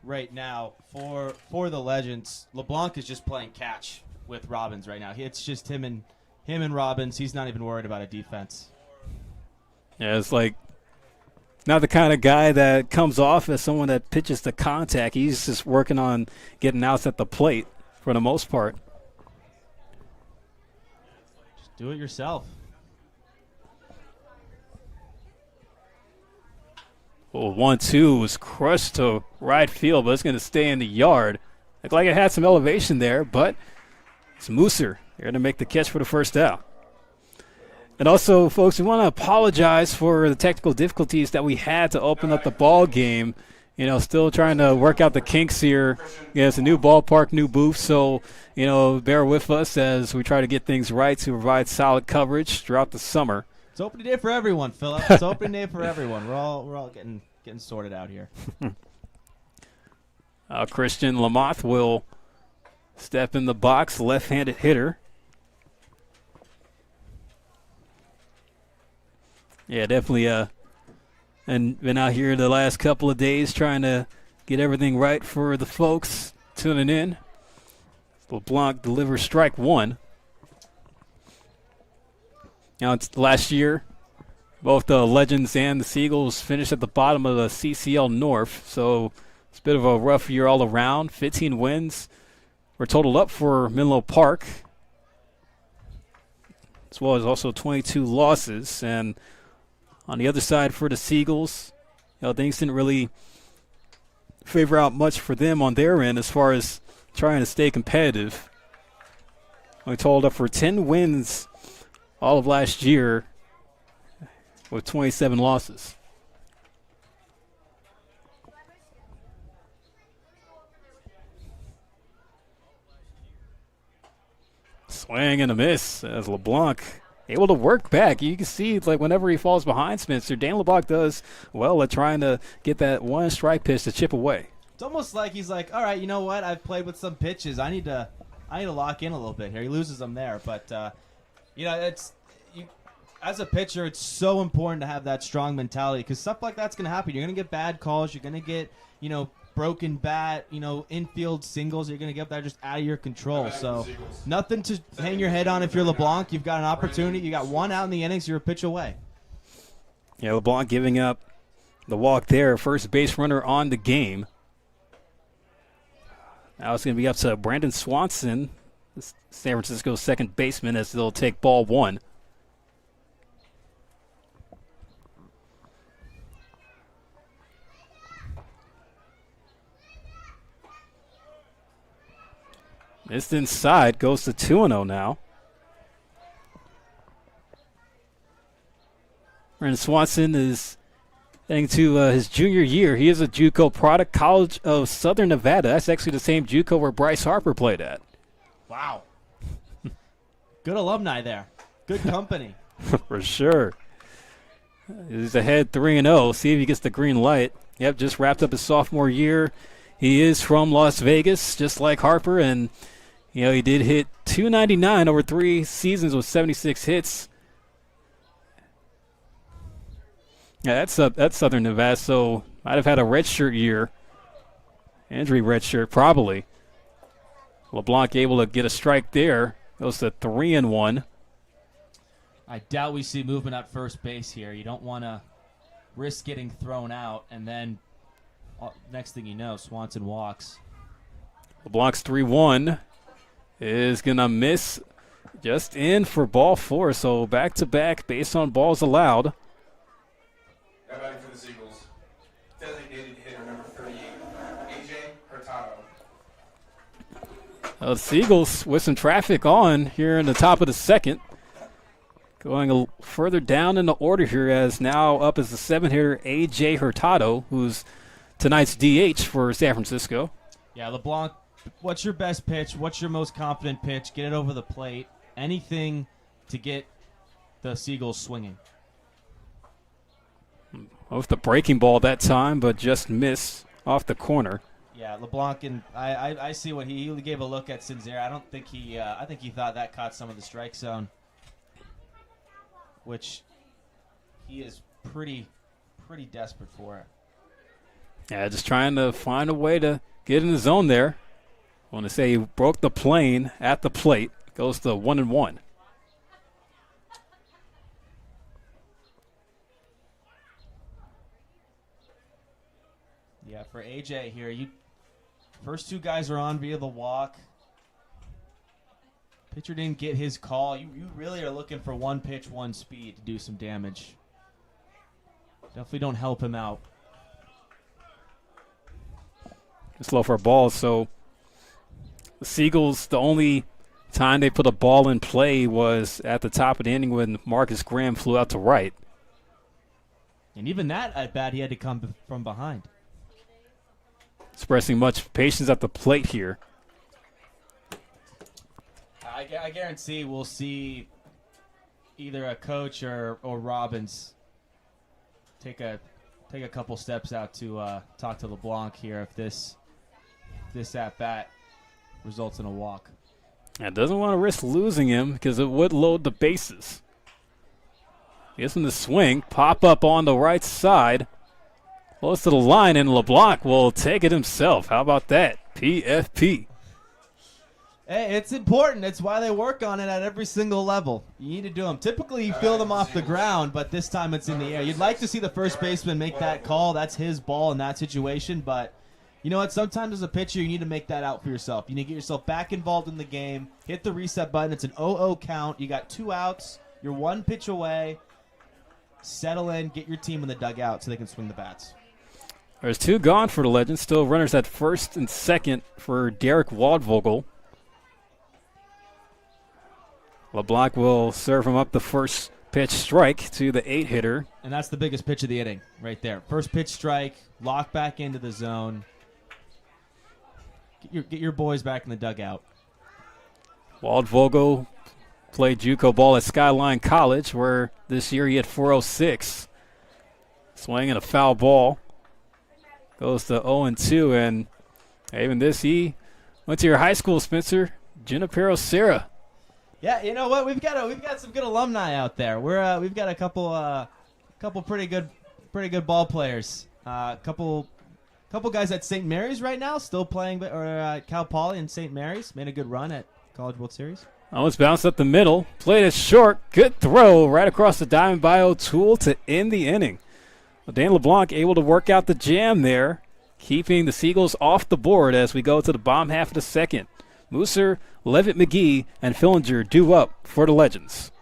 right now for the Legends, LeBlanc is just playing catch with Robbins right now. It's just him and Robbins. He's not even worried about a defense. Yeah, it's like not the kind of guy that comes off as someone that pitches to contact. He's just working on getting outs at the plate for the most part. Just do it yourself. Well, 1-2 was crushed to right field, but it's going to stay in the yard. Looked like it had some elevation there, but it's Mooser. They're going to make the catch for the first out. And also, folks, we want to apologize for the technical difficulties that we had to open up the ball game. You know, still trying to work out the kinks here. Yeah, it's a new ballpark, new booth, so, you know, bear with us as we try to get things right to provide solid coverage throughout the summer. It's opening day for everyone, Philip. It's opening day for everyone. We're all getting sorted out here. Christian Lamoth will step in the box, left-handed hitter. Yeah, definitely and been out here the last couple of days trying to get everything right for the folks tuning in. LeBlanc delivers strike one. Now, it's last year, both the Legends and the Seagulls finished at the bottom of the CCL North, so it's a bit of a rough year all around. 15 wins were totaled up for Menlo Park, as well as also 22 losses. And on the other side for the Seagulls, you know, things didn't really favor out much for them on their end as far as trying to stay competitive. We totaled up for 10 wins all of last year with 27 losses. Swing and a miss as LeBlanc able to work back. You can see, like, whenever he falls behind Spencer, Dan LeBlanc does well at trying to get that one strike pitch to chip away. It's almost like he's like, all right, you know what? I've played with some pitches. I need to lock in a little bit here. He loses them there, but you know, as a pitcher, it's so important to have that strong mentality because stuff like that's going to happen. You're going to get bad calls. You're going to get, you know, broken bat, you know, infield singles. You're going to get that just out of your control. So nothing to hang your head on if you're LeBlanc. You've got an opportunity. You got one out in the innings. You're a pitch away. Yeah, LeBlanc giving up the walk there. First base runner on the game. Now it's going to be up to Brandon Swanson, San Francisco's second baseman, as they'll take ball one. Missed inside, goes to 2-0 now. Brandon Swanson is heading to his junior year. He is a JUCO product, College of Southern Nevada. That's actually the same JUCO where Bryce Harper played at. Wow. Good alumni there. Good company. For sure. He's ahead 3-0. See if he gets the green light. Yep, just wrapped up his sophomore year. He is from Las Vegas, just like Harper, and you know, he did hit .299 over 3 seasons with 76 hits. Yeah, that's Southern Nevada, so might have had a redshirt year. Injury redshirt, probably. LeBlanc able to get a strike there. Goes to 3-1. I doubt we see movement at first base here. You don't want to risk getting thrown out, and then next thing you know, Swanson walks. LeBlanc's 3-1 is going to miss just in for ball 4. So back-to-back based on balls allowed. Now batting for the Seagulls, designated hitter number 38, AJ Hurtado. The Seagulls with some traffic on here in the top of the second. Going a further down in the order here, as now up as the 7th hitter, AJ Hurtado, who's tonight's DH for San Francisco. Yeah, LeBlanc, what's your best pitch? What's your most confident pitch? Get it over the plate. Anything to get the Seagulls swinging. With the breaking ball that time, but just missed off the corner. Yeah, LeBlanc, and I see what he gave a look at Cinzera. I don't think I think he thought that caught some of the strike zone, which he is pretty desperate for it. Yeah, just trying to find a way to get in the zone there. I want to say he broke the plane at the plate. Goes to 1-1. Yeah, for AJ here, first two guys are on via the walk. Pitcher didn't get his call. You really are looking for one pitch, one speed to do some damage. Definitely don't help him out. It's low for a ball, so the Seagulls, the only time they put a ball in play was at the top of the inning when Marcus Graham flew out to right. And even that at bat, he had to come from behind. Expressing much patience at the plate here. I guarantee we'll see either a coach or Robbins take a couple steps out to talk to LeBlanc here if this at bat results in a walk. And doesn't want to risk losing him because it would load the bases. Gives him the swing, pop up on the right side, close to the line, and LeBlanc will take it himself. How about that? PFP. Hey, it's important. It's why they work on it at every single level. You need to do them. Typically, you feel them off the ground, but this time it's in the air. You'd like to see the first baseman make that call. That's his ball in that situation, but you know what? Sometimes as a pitcher, you need to make that out for yourself. You need to get yourself back involved in the game. Hit the reset button. It's an 0-0 count. You got 2 outs. You're 1 pitch away. Settle in. Get your team in the dugout so they can swing the bats. There's 2 gone for the Legends. Still runners at first and second for Derek Waldvogel. LeBlanc will serve him up the first pitch strike to the 8-hitter. And that's the biggest pitch of the inning right there. First pitch strike. Lock back into the zone. Get your boys back in the dugout. Waldvogel played JUCO ball at Skyline College, where this year he had 406. Swinging a foul ball. Goes to 0-2, and even this, he went to your high school, Spencer. Junipero Serra. Yeah, you know what? We've got some good alumni out there. We've got a couple pretty good ball players. Couple guys at St. Mary's right now, still playing, or at Cal Poly and St. Mary's. Made a good run at College World Series. Almost bounced up the middle. Played it short. Good throw right across the diamond by O'Toole to end the inning. Well, Dan LeBlanc able to work out the jam there, keeping the Seagulls off the board as we go to the bottom half of the second. Mooser, Levitt McGee, and Fillinger due up for the Legends.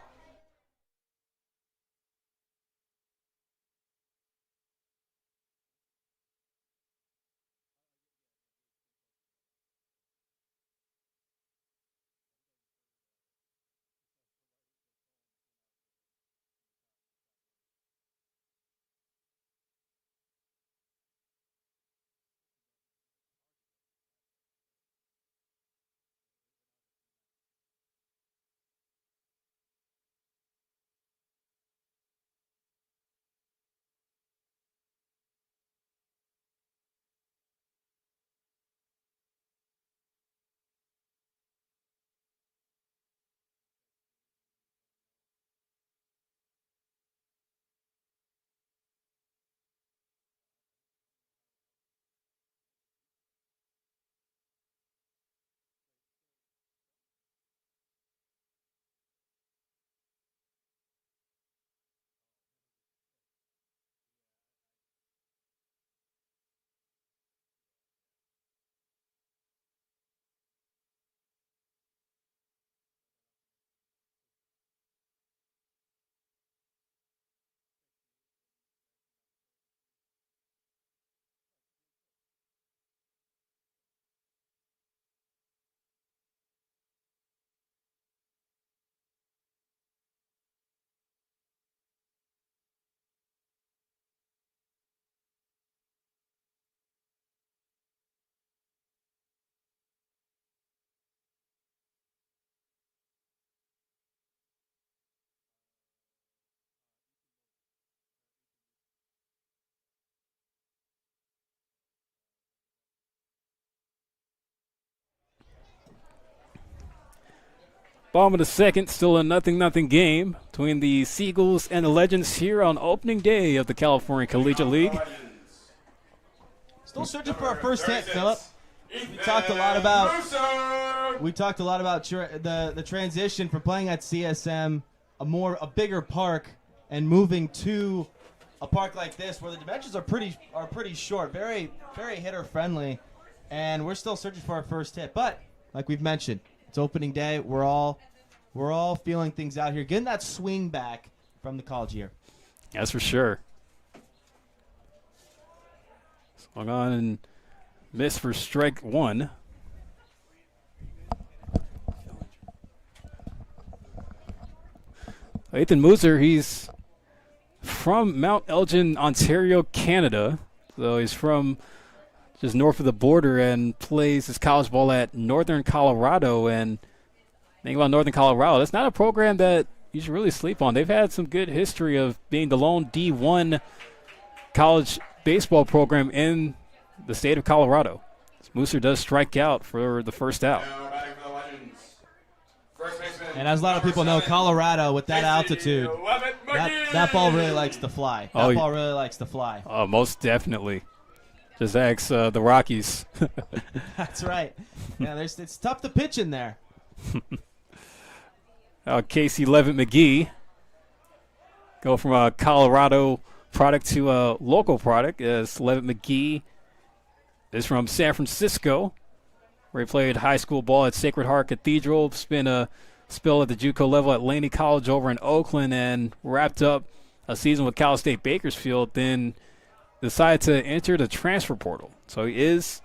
Bottom of the second, still a 0-0 game between the Seagulls and the Legends here on opening day of the California Collegiate League. Still searching for our first hit, Philip. We talked a lot about the transition from playing at CSM, a bigger park, and moving to a park like this where the dimensions are pretty short, very very hitter friendly, and we're still searching for our first hit. But like we've mentioned, it's opening day. We're all feeling things out here, getting that swing back from the college year. That's for sure. Swung on and missed for strike one. Ethan Mooser, he's from Mount Elgin, Ontario, Canada. So he's from just north of the border and plays his college ball at Northern Colorado. And think about Northern Colorado, that's not a program that you should really sleep on. They've had some good history of being the lone D1 college baseball program in the state of Colorado. Mooser does strike out for the first out. And as a lot of people know, Colorado, with that altitude, that ball really likes to fly. That ball really likes to fly. Oh, most definitely. Just ask the Rockies. That's right. Yeah, it's tough to pitch in there. Casey Levitt McGee go from a Colorado product to a local product, as Levitt McGee is from San Francisco, where he played high school ball at Sacred Heart Cathedral, spent a spell at the JUCO level at Laney College over in Oakland, and wrapped up a season with Cal State Bakersfield, then decided to enter the transfer portal. So he is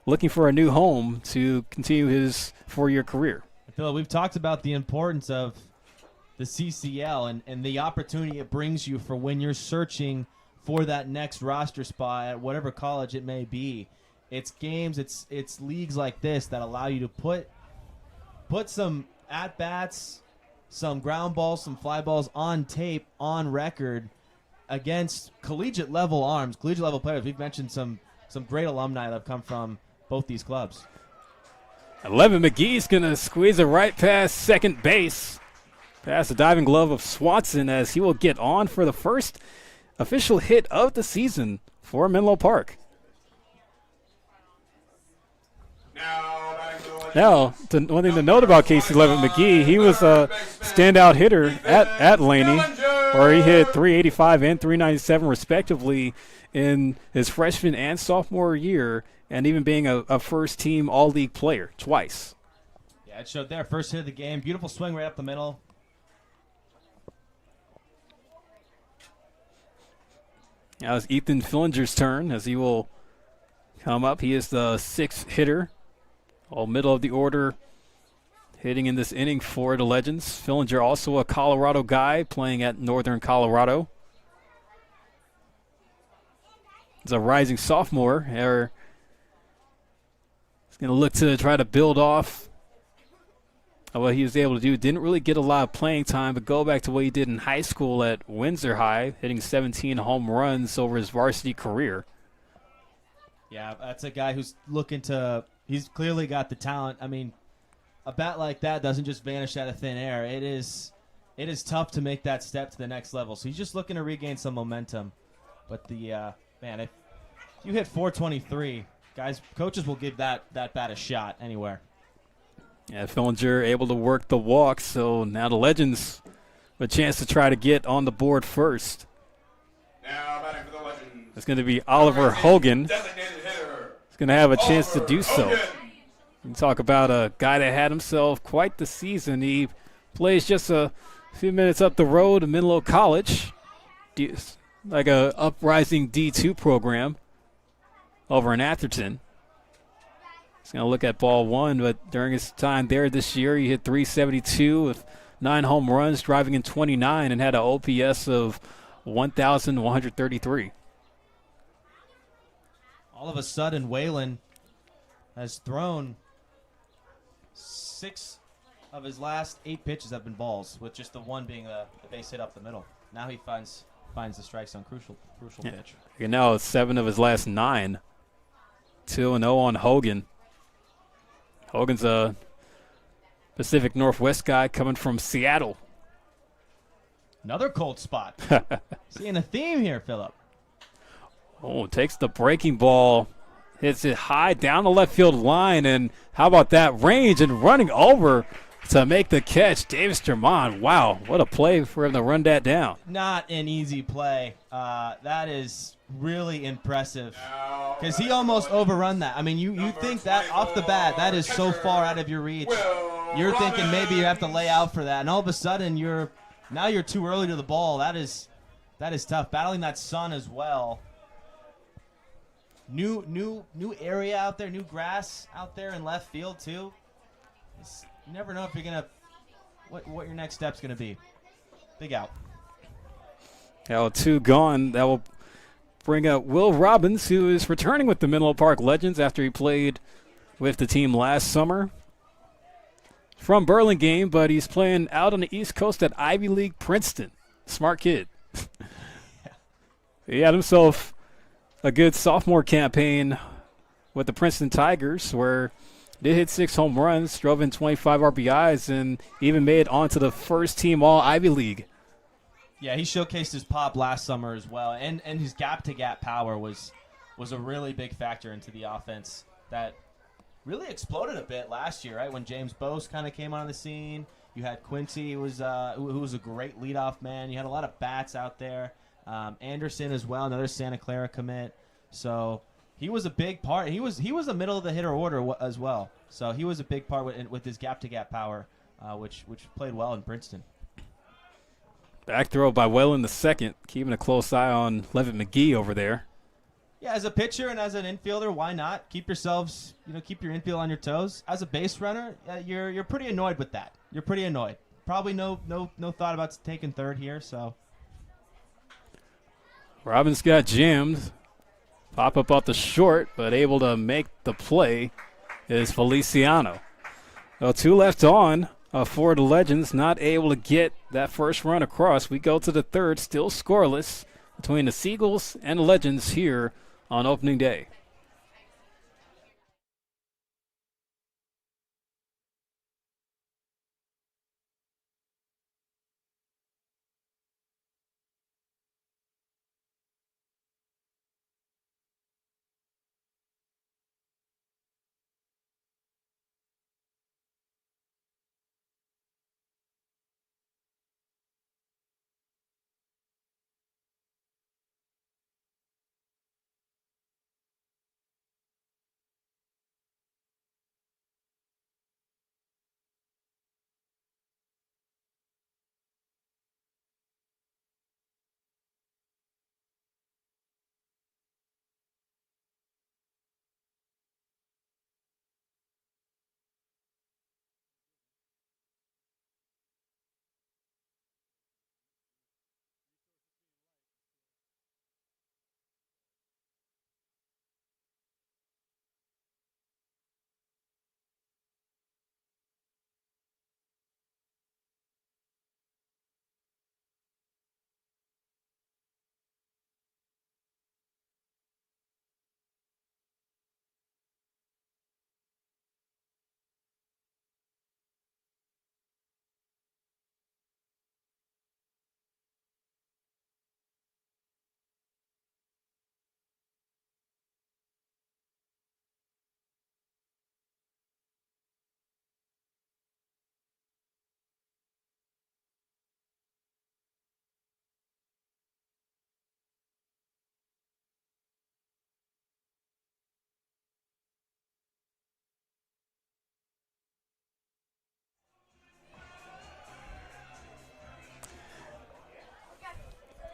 looking for a new home to continue his 4-year career. Phil, we've talked about the importance of the CCL and the opportunity it brings you for when you're searching for that next roster spot at whatever college it may be. It's games, it's leagues like this that allow you to put some at-bats, some ground balls, some fly balls on tape, on record against collegiate-level arms, collegiate-level players. We've mentioned some great alumni that have come from both these clubs. Levitt McGee's going to squeeze it right past second base, past the diving glove of Swanson, as he will get on for the first official hit of the season for Menlo Park. Now, one thing to note about Casey Levitt McGee, he was a standout hitter at Laney, where he hit .385 and .397 respectively in his freshman and sophomore year, and even being a first-team All-League player twice. Yeah, it showed there. First hit of the game. Beautiful swing right up the middle. Now it's Ethan Fillinger's turn as he will come up. He is the sixth hitter, all middle of the order, hitting in this inning for the Legends. Fillinger, also a Colorado guy, playing at Northern Colorado. He's a rising sophomore. He's going to look to try to build off of what he was able to do. Didn't really get a lot of playing time, but go back to what he did in high school at Windsor High, hitting 17 home runs over his varsity career. Yeah, that's a guy who's he's clearly got the talent. I mean, a bat like that doesn't just vanish out of thin air. It is tough to make that step to the next level. So he's just looking to regain some momentum. But if you hit 423, guys, coaches will give that bat a shot anywhere. Yeah, Fillinger able to work the walk, so now the Legends with a chance to try to get on the board first. Now batting for the Legends. It's going to be Oliver Hogan. Designated hitter. He's going to have a chance to do so. Hogan. You can talk about a guy that had himself quite the season. He plays just a few minutes up the road at Menlo College, like a uprising D2 program over in Atherton. He's going to look at ball one, but during his time there this year, he hit .372 with 9 home runs, driving in 29, and had an OPS of 1,133. All of a sudden, Whalen has thrown 6 of his last 8 pitches have been balls, with just the one being the base hit up the middle. Now he finds the strike zone, crucial pitch. And now 7 of his last 9. 2-0 on Hogan. Hogan's a Pacific Northwest guy coming from Seattle. Another cold spot. Seeing a theme here, Philip. Oh, takes the breaking ball hits it high down the left field line, and how about that range and running over to make the catch. Davis Germán, wow, what a play for him to run that down. Not an easy play. That is really impressive because he almost overrun that. I mean, you think that off the bat, that is so far out of your reach. You're thinking maybe you have to lay out for that, and all of a sudden you're too early to the ball. That is tough. Battling that sun as well. New area out there, new grass out there in left field too. You never know if you're gonna what your next step's gonna be. Big out. Now 2 gone. That will bring up Will Robbins, who is returning with the Menlo Park Legends after he played with the team last summer. From Burlingame, but he's playing out on the East Coast at Ivy League Princeton. Smart kid. He had himself a good sophomore campaign with the Princeton Tigers, where they hit 6 home runs, drove in 25 RBIs, and even made onto the first team All Ivy League. Yeah, he showcased his pop last summer as well, and his gap-to-gap power was a really big factor into the offense that really exploded a bit last year, right? When James Bose kind of came on the scene, you had Quincy, who was a great leadoff man. You had a lot of bats out there. Anderson as well, another Santa Clara commit. So he was a big part. He was a middle of the hitter order as well. So he was a big part with his gap-to-gap power, which played well in Princeton. Back throw by Whalen the second, keeping a close eye on Levitt McGee over there. Yeah, as a pitcher and as an infielder, why not? Keep your infield on your toes. As a base runner, you're pretty annoyed with that. You're pretty annoyed. Probably no thought about taking third here, so. Robbins got jammed. Pop up off the short, but able to make the play is Feliciano. Well, 2 left on for the Legends, not able to get that first run across. We go to the third, still scoreless between the Seagulls and the Legends here on opening day.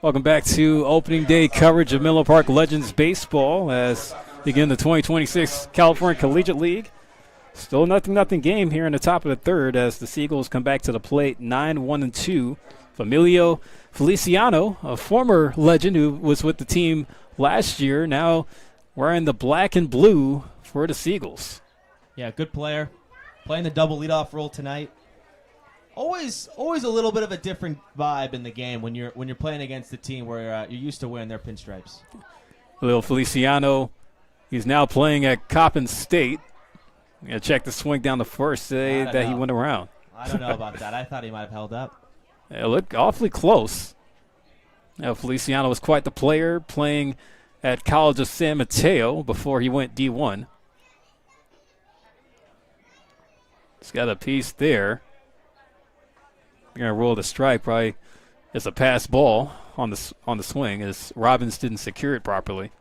Welcome back to opening day coverage of Menlo Park Legends baseball as begin the 2026 California Collegiate League. Still nothing game here in the top of the third as the Seagulls come back to the plate 9-1-2. Feliciano, a former Legend who was with the team last year, now wearing the black and blue for the Seagulls. Yeah, good player. Playing the double leadoff role tonight. Always a little bit of a different vibe in the game when you're playing against the team where you're used to wearing their pinstripes. Little Feliciano, he's now playing at Coppin State. Check the swing down the first, say that he went around. I don't know about that. I thought he might have held up. It looked awfully close. Feliciano was quite the player, playing at College of San Mateo before he went D1. He's got a piece there. You're going to roll the strike, probably. It's a pass ball on the swing as Robbins didn't secure it properly.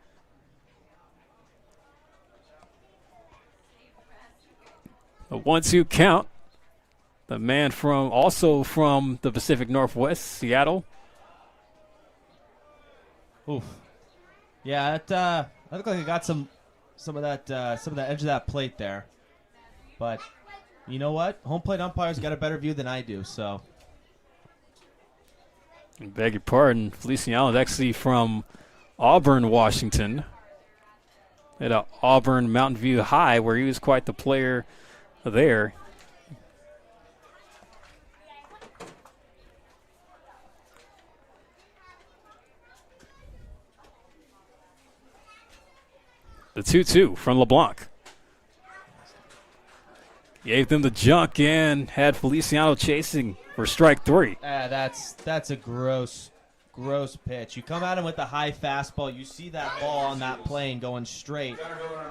A 1-2 count. The man also from the Pacific Northwest, Seattle. Oof. Yeah, that looked like it got some of that edge of that plate there. But you know what? Home plate umpires got a better view than I do, so. I beg your pardon. Feliciano is actually from Auburn, Washington. At Auburn Mountain View High, where he was quite the player there. The 2-2 from LeBlanc. Gave them the junk and had Feliciano chasing for strike 3. That's a gross pitch. You come at him with the high fastball. You see that ball on that plane going straight,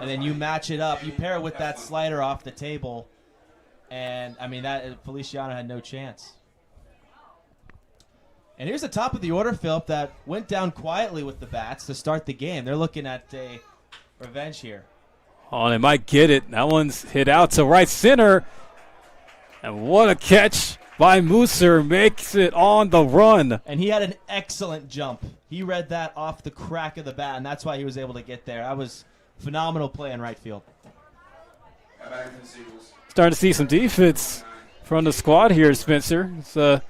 and then you match it up. You pair it with that slider off the table, and I mean that Feliciano had no chance. And here's the top of the order, Philip, that went down quietly with the bats to start the game. They're looking at a revenge here. Oh, they might get it. That one's hit out to right center. And what a catch by Mooser. Makes it on the run. And he had an excellent jump. He read that off the crack of the bat, and that's why he was able to get there. That was phenomenal play in right field. Starting to see some defense from the squad here, Spencer. It's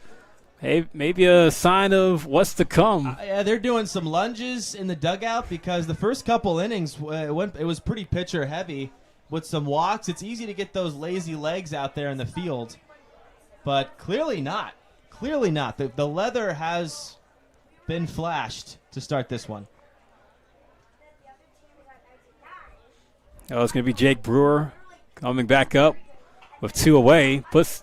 maybe a sign of what's to come. Yeah, they're doing some lunges in the dugout because the first couple innings, it was pretty pitcher heavy with some walks. It's easy to get those lazy legs out there in the field, but clearly not. Clearly not. The leather has been flashed to start this one. Oh, it's going to be Jake Brewer coming back up with 2 away. Puts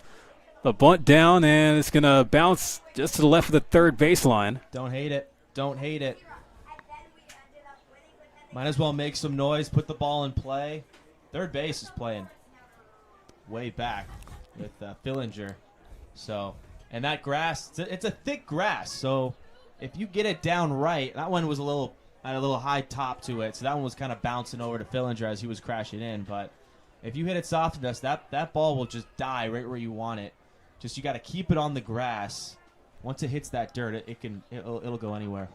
the bunt down, and it's going to bounce just to the left of the third baseline. Don't hate it. Don't hate it. Might as well make some noise, put the ball in play. Third base is playing way back with Fillinger. So, and that grass, it's a thick grass. So, if you get it down right, that one was had a little high top to it. So that one was kind of bouncing over to Fillinger as he was crashing in. But if you hit it soft enough, that ball will just die right where you want it. Just you got to keep it on the grass. Once it hits that dirt, it'll go anywhere.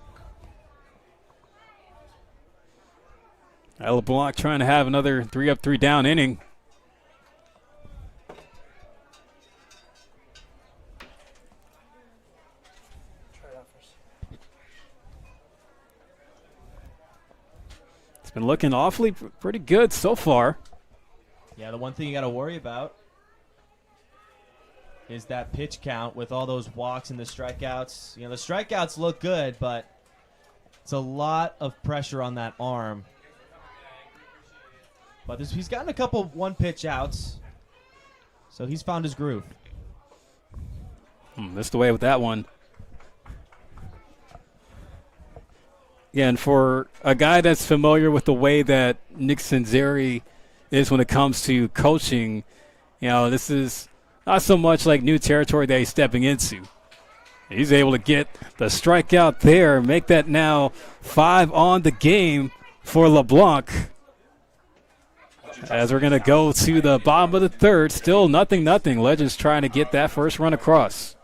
LeBlanc trying to have another 3-up, 3-down inning. It's been looking awfully pretty good so far. Yeah, the one thing you got to worry about is that pitch count with all those walks and the strikeouts. You know, the strikeouts look good, but it's a lot of pressure on that arm. But he's gotten a couple one-pitch outs, so he's found his groove. Missed away with that one. Yeah, and for a guy that's familiar with the way that Nick Sanzeri is when it comes to coaching, you know, this is not so much like new territory that he's stepping into. He's able to get the strikeout there, make that now 5 on the game for LeBlanc. As we're going to go to the bottom of the third, still 0-0. Legends trying to get that first run across.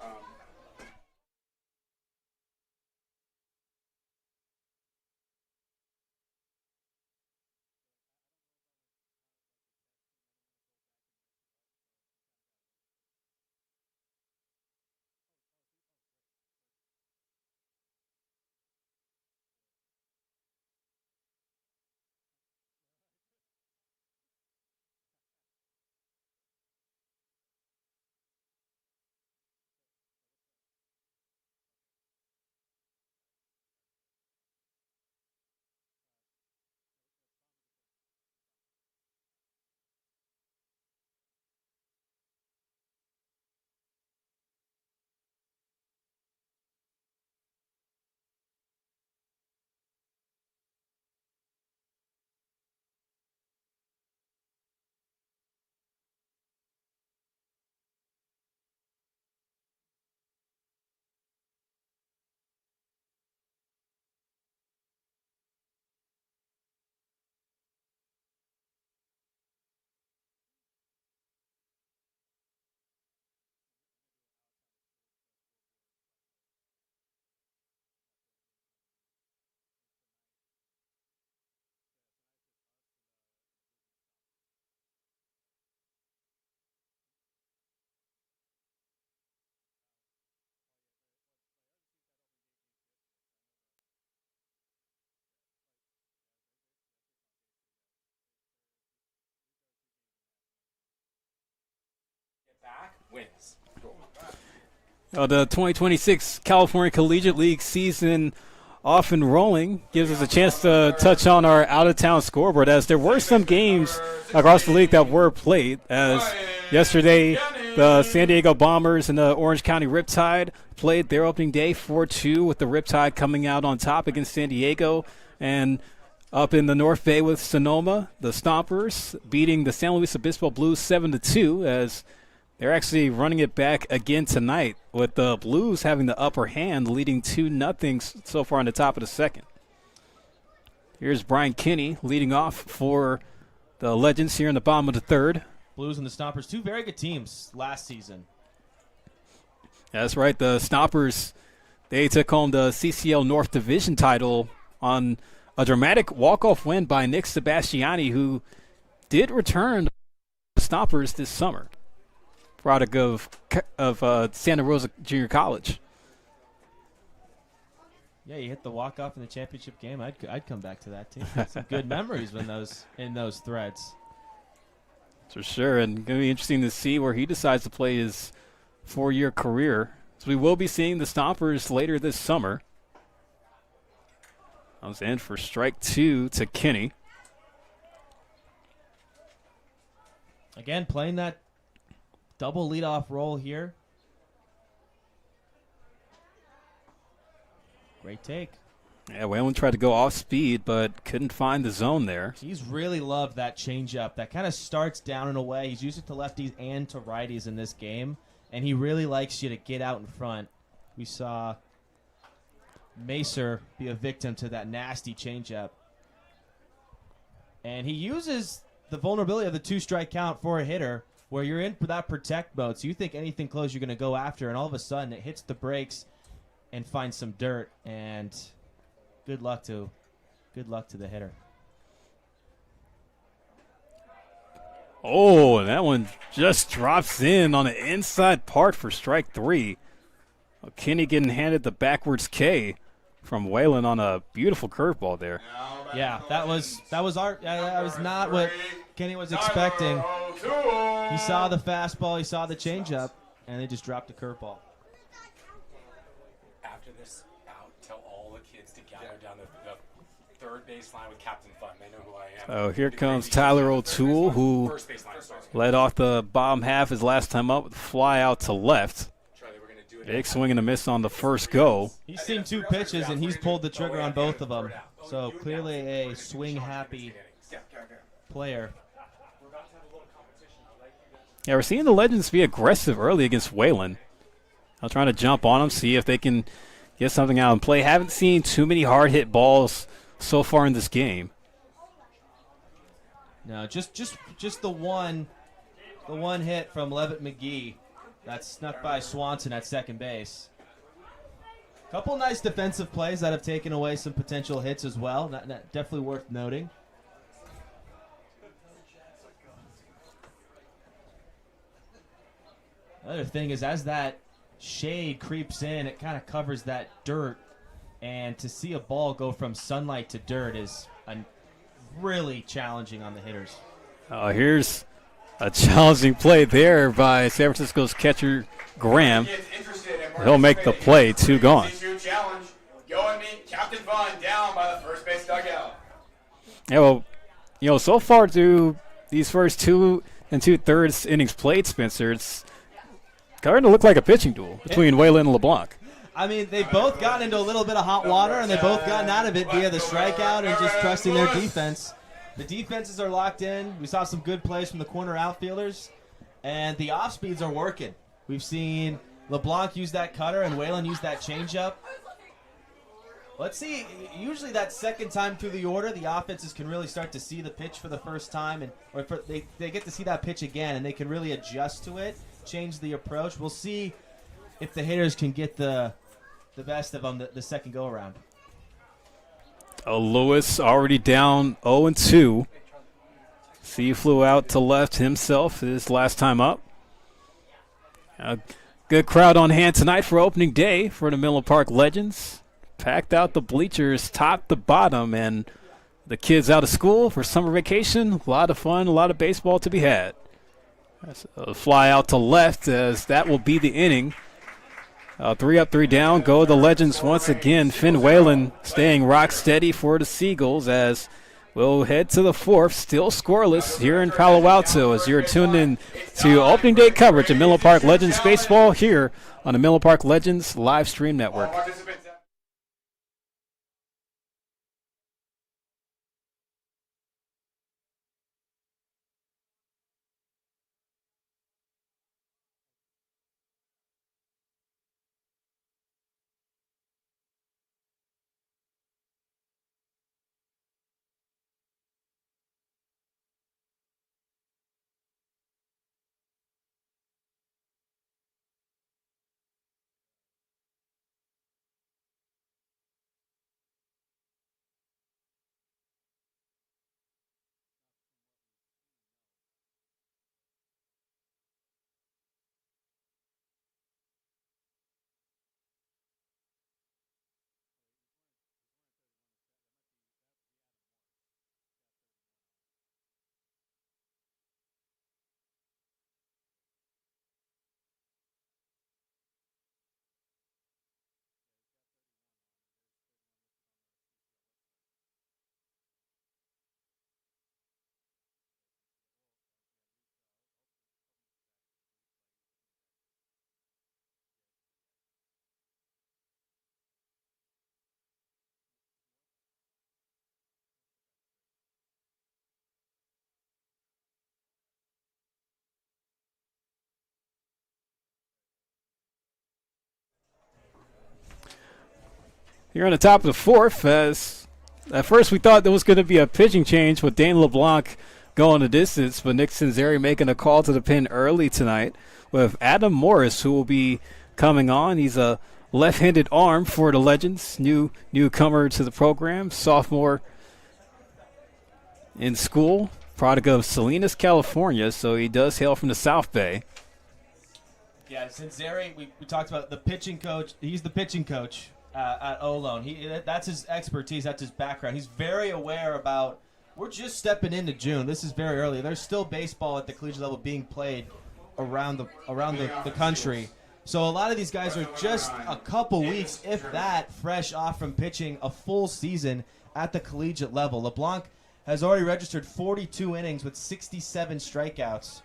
wins. The 2026 California Collegiate League season off and rolling gives us a chance to touch on our out-of-town scoreboard, as there were some games across the league that were played. As yesterday, the San Diego Bombers and the Orange County Riptide played their opening day 4-2, with the Riptide coming out on top against San Diego. And up in the North Bay with Sonoma, the Stompers beating the San Luis Obispo Blues 7-2, as they're actually running it back again tonight, with the Blues having the upper hand, leading 2-0 so far on the top of the second. Here's Brian Kinney leading off for the Legends here in the bottom of the third. Blues and the Stompers, two very good teams last season. That's right. The Stompers, they took home the CCL North Division title on a dramatic walk-off win by Nick Sebastiani, who did return to the Stompers this summer, product of Santa Rosa Junior College. Yeah, you hit the walk-off in the championship game. I'd come back to that too. Some good memories in those threads. For sure, and going to be interesting to see where he decides to play his 4-year career. So we will be seeing the Stompers later this summer. Comes in for strike 2 to Kinney. Again, playing that double leadoff role here. Great take. Yeah, Whalen tried to go off speed, but couldn't find the zone there. He's really loved that changeup. That kind of starts down and away. He's used it to lefties and to righties in this game, and he really likes you to get out in front. We saw Macer be a victim to that nasty changeup. And he uses the vulnerability of the 2-strike count for a hitter, where you're in for that protect mode. So you think anything close you're going to go after, and all of a sudden it hits the brakes and finds some dirt, and good luck to the hitter. Oh, and that one just drops in on the inside part for strike 3. Kinney getting handed the backwards K from Whalen on a beautiful curveball there. Yeah, that was not what Kenny was expecting. He saw the fastball, he saw the changeup, and they just dropped the curveball. After this out, tell all the kids to gather down the third baseline with Captain Fun. They know who I am. Oh, here comes Tyler O'Toole, who led off the bottom half his last time up with a fly out to left. Big swing and a miss on the first go. He's seen 2 pitches, and he's pulled the trigger on both of them. So clearly a swing-happy player. Yeah, we're seeing the Legends be aggressive early against Whalen. I'm trying to jump on them, see if they can get something out and play. Haven't seen too many hard-hit balls so far in this game. No, just the one hit from Levitt McGee. That's snuck by Swanson at second base. Couple nice defensive plays that have taken away some potential hits as well. Definitely worth noting. Another thing is, as that shade creeps in, it kind of covers that dirt. And to see a ball go from sunlight to dirt is really challenging on the hitters. Here's a challenging play there by San Francisco's catcher, Graham. He'll make the play, 2 gone. Go and meet Captain Vaughn down by the first base dugout. Yeah, well, so far through these first 2 2/3 innings played, Spencer, it's starting to look like a pitching duel between Whalen and LeBlanc. I mean, they both got into a little bit of hot water, and they both gotten out of it via the strikeout and just trusting their defense. The defenses are locked in. We saw some good plays from the corner outfielders, and the off speeds are working. We've seen LeBlanc use that cutter and Whalen use that changeup. Let's see. Usually that second time through the order, the offenses can really start to see the pitch for the first time, they get to see that pitch again, and they can really adjust to it, change the approach. We'll see if the hitters can get the best of them the second go-around. Lewis already down 0-2. He flew out to left himself his last time up. A good crowd on hand tonight for opening day for the Menlo Park Legends. Packed out the bleachers top to bottom, and the kids out of school for summer vacation. A lot of fun, a lot of baseball to be had. That's a fly out to left as that will be the inning. 3 up, 3 down. Go the Legends once again. Finn Whalen staying rock steady for the Seagulls as we'll head to the 4th. Still scoreless here in Palo Alto as you're tuned in to opening day coverage of Menlo Park Legends Baseball here on the Menlo Park Legends live stream network. Here on the top of the 4th, as at first we thought there was going to be a pitching change with Dane LeBlanc going the distance, but Nick Cinzeri making a call to the pen early tonight with Adam Morris, who will be coming on. He's a left-handed arm for the Legends, newcomer to the program, sophomore in school, product of Salinas, California, so he does hail from the South Bay. Yeah, Cinzeri, we talked about the pitching coach. He's the pitching coach at Olone. That's his expertise. That's his background. He's very aware about, we're just stepping into June. This is very early. There's still baseball at the collegiate level being played around the country. So a lot of these guys are just a couple weeks, if that, fresh off from pitching a full season at the collegiate level. LeBlanc has already registered 42 innings with 67 strikeouts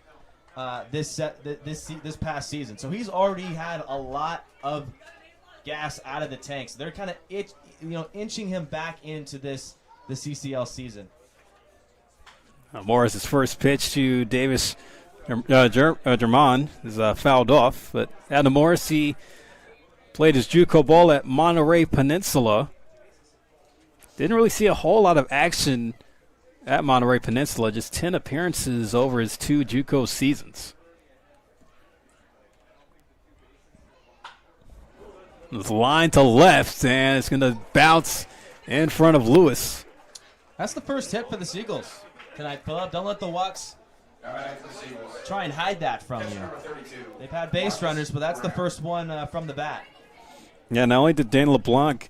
this past season. So he's already had a lot of gas out of the tank. So they're kind of inching him back into the CCL season. Morris's first pitch to Davis German is fouled off, but Adam Morris, he played his JUCO ball at Monterey Peninsula. Didn't really see a whole lot of action at Monterey Peninsula, just 10 appearances over his 2 JUCO seasons. It's line to left, and it's going to bounce in front of Lewis. That's the first hit for the Seagulls tonight, Phillip. Don't let the Walks try and hide that from you. They've had base runners, but that's the first one from the bat. Yeah, not only did Dane LeBlanc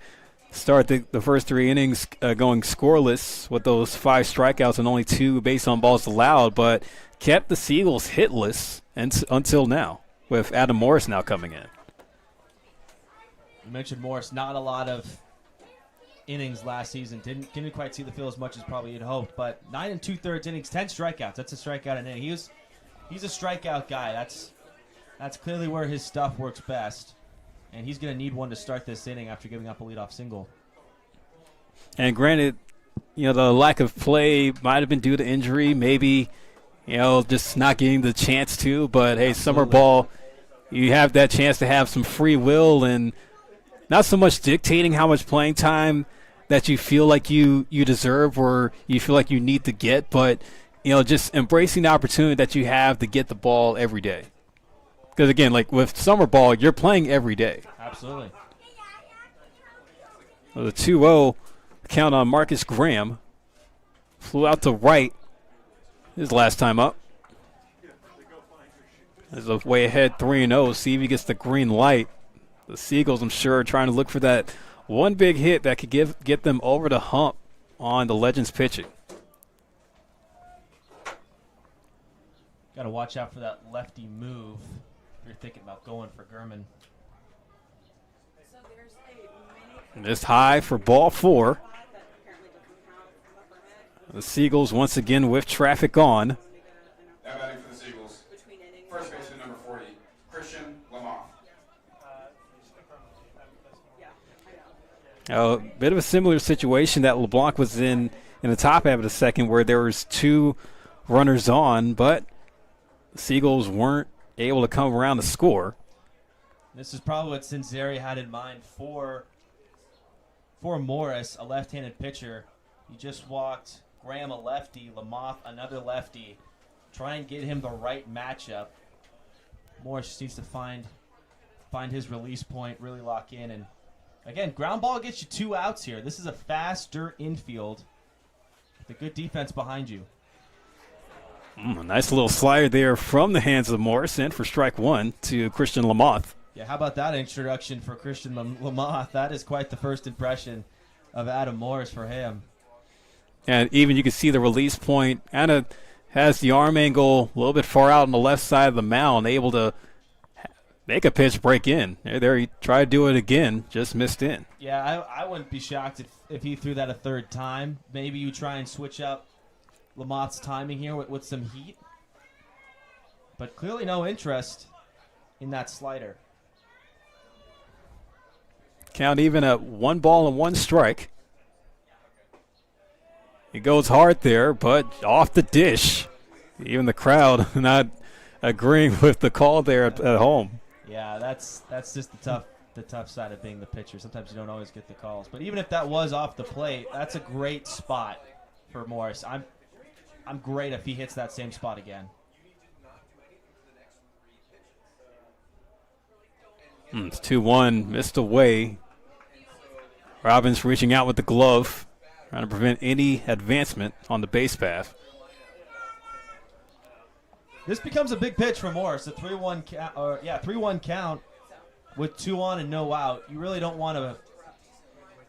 start the first 3 innings going scoreless with those 5 strikeouts and only 2 base on balls allowed, but kept the Seagulls hitless until now, with Adam Morris now coming in. You mentioned Morris, not a lot of innings last season. Didn't quite see the field as much as probably you'd hoped, but 9 2/3 innings, 10 strikeouts. That's a strikeout an inning. He's a strikeout guy. That's clearly where his stuff works best, and he's going to need one to start this inning after giving up a leadoff single. And granted, the lack of play might have been due to injury, maybe, just not getting the chance to. But hey, Absolutely. summer ball, you have that chance to have some free will and not so much dictating how much playing time that you feel like you deserve or you feel like you need to get, but just embracing the opportunity that you have to get the ball every day. Because again, like with summer ball, you're playing every day. Absolutely. The 2-0 count on Marcus Graham. Flew out to right his last time up. There's a way ahead 3-0. See if he gets the green light. The Seagulls, I'm sure, are trying to look for that one big hit that could get them over the hump on the Legends pitching. Got to watch out for that lefty move if you're thinking about going for Gurman. Missed high for ball 4. The Seagulls once again with traffic on. Now batting for the Seagulls. First baseman number 40, Christian Lamoth. A bit of a similar situation that LeBlanc was in the top half of the second, where there was 2 runners on, but the Seagulls weren't able to come around the score. This is probably what Cinzeri had in mind for Morris, a left-handed pitcher. He just walked Graham, a lefty, Lamoth, another lefty. Try and get him the right matchup. Morris just needs to find his release point, really lock in. And again, ground ball gets you 2 outs here. This is a fast dirt infield with a good defense behind you. A nice little slider there from the hands of Morris, and for strike 1 to Christian Lamoth. Yeah, how about that introduction for Christian Lamoth? That is quite the first impression of Adam Morris for him. And even you can see the release point kind of has the arm angle a little bit far out on the left side of the mound, able to make a pitch break in. There he tried to do it again, just missed in. Yeah, I wouldn't be shocked if he threw that a third time. Maybe you try and switch up Lamoth's timing here with some heat. But clearly no interest in that slider. Count even at 1 ball and 1 strike. He goes hard there, but off the dish. Even the crowd not agreeing with the call there at home. Yeah, that's just the tough side of being the pitcher. Sometimes you don't always get the calls. But even if that was off the plate, that's a great spot for Morris. I'm great if he hits that same spot again. It's 2-1, missed away. Robbins reaching out with the glove, trying to prevent any advancement on the base path. This becomes a big pitch for Morris. A 3-1 count with 2 on and no out. You really don't want to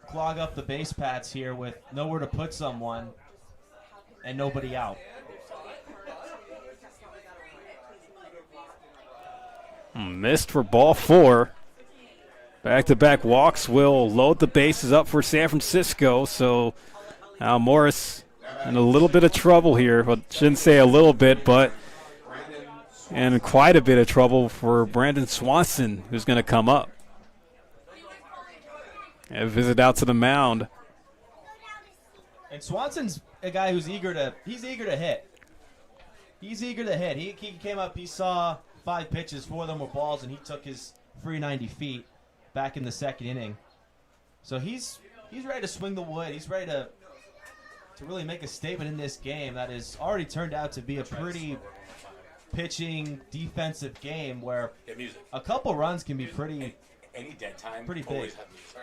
clog up the base paths here with nowhere to put someone and nobody out. Missed for ball 4. Back-to-back walks will load the bases up for San Francisco. So now Morris in a little bit of trouble here. Well, shouldn't say a little bit, but in quite a bit of trouble for Brandon Swanson, who's going to come up. And visit out to the mound. And Swanson's a guy who's eager to hit. He's eager to hit. He came up, he saw 5 pitches, 4 of them were balls, and he took his free 90 feet back in the second inning. So he's ready to swing the wood. He's ready to really make a statement in this game that has already turned out to be a pretty pitching defensive game where a couple runs can be pretty Any dead time, pretty big. always have music.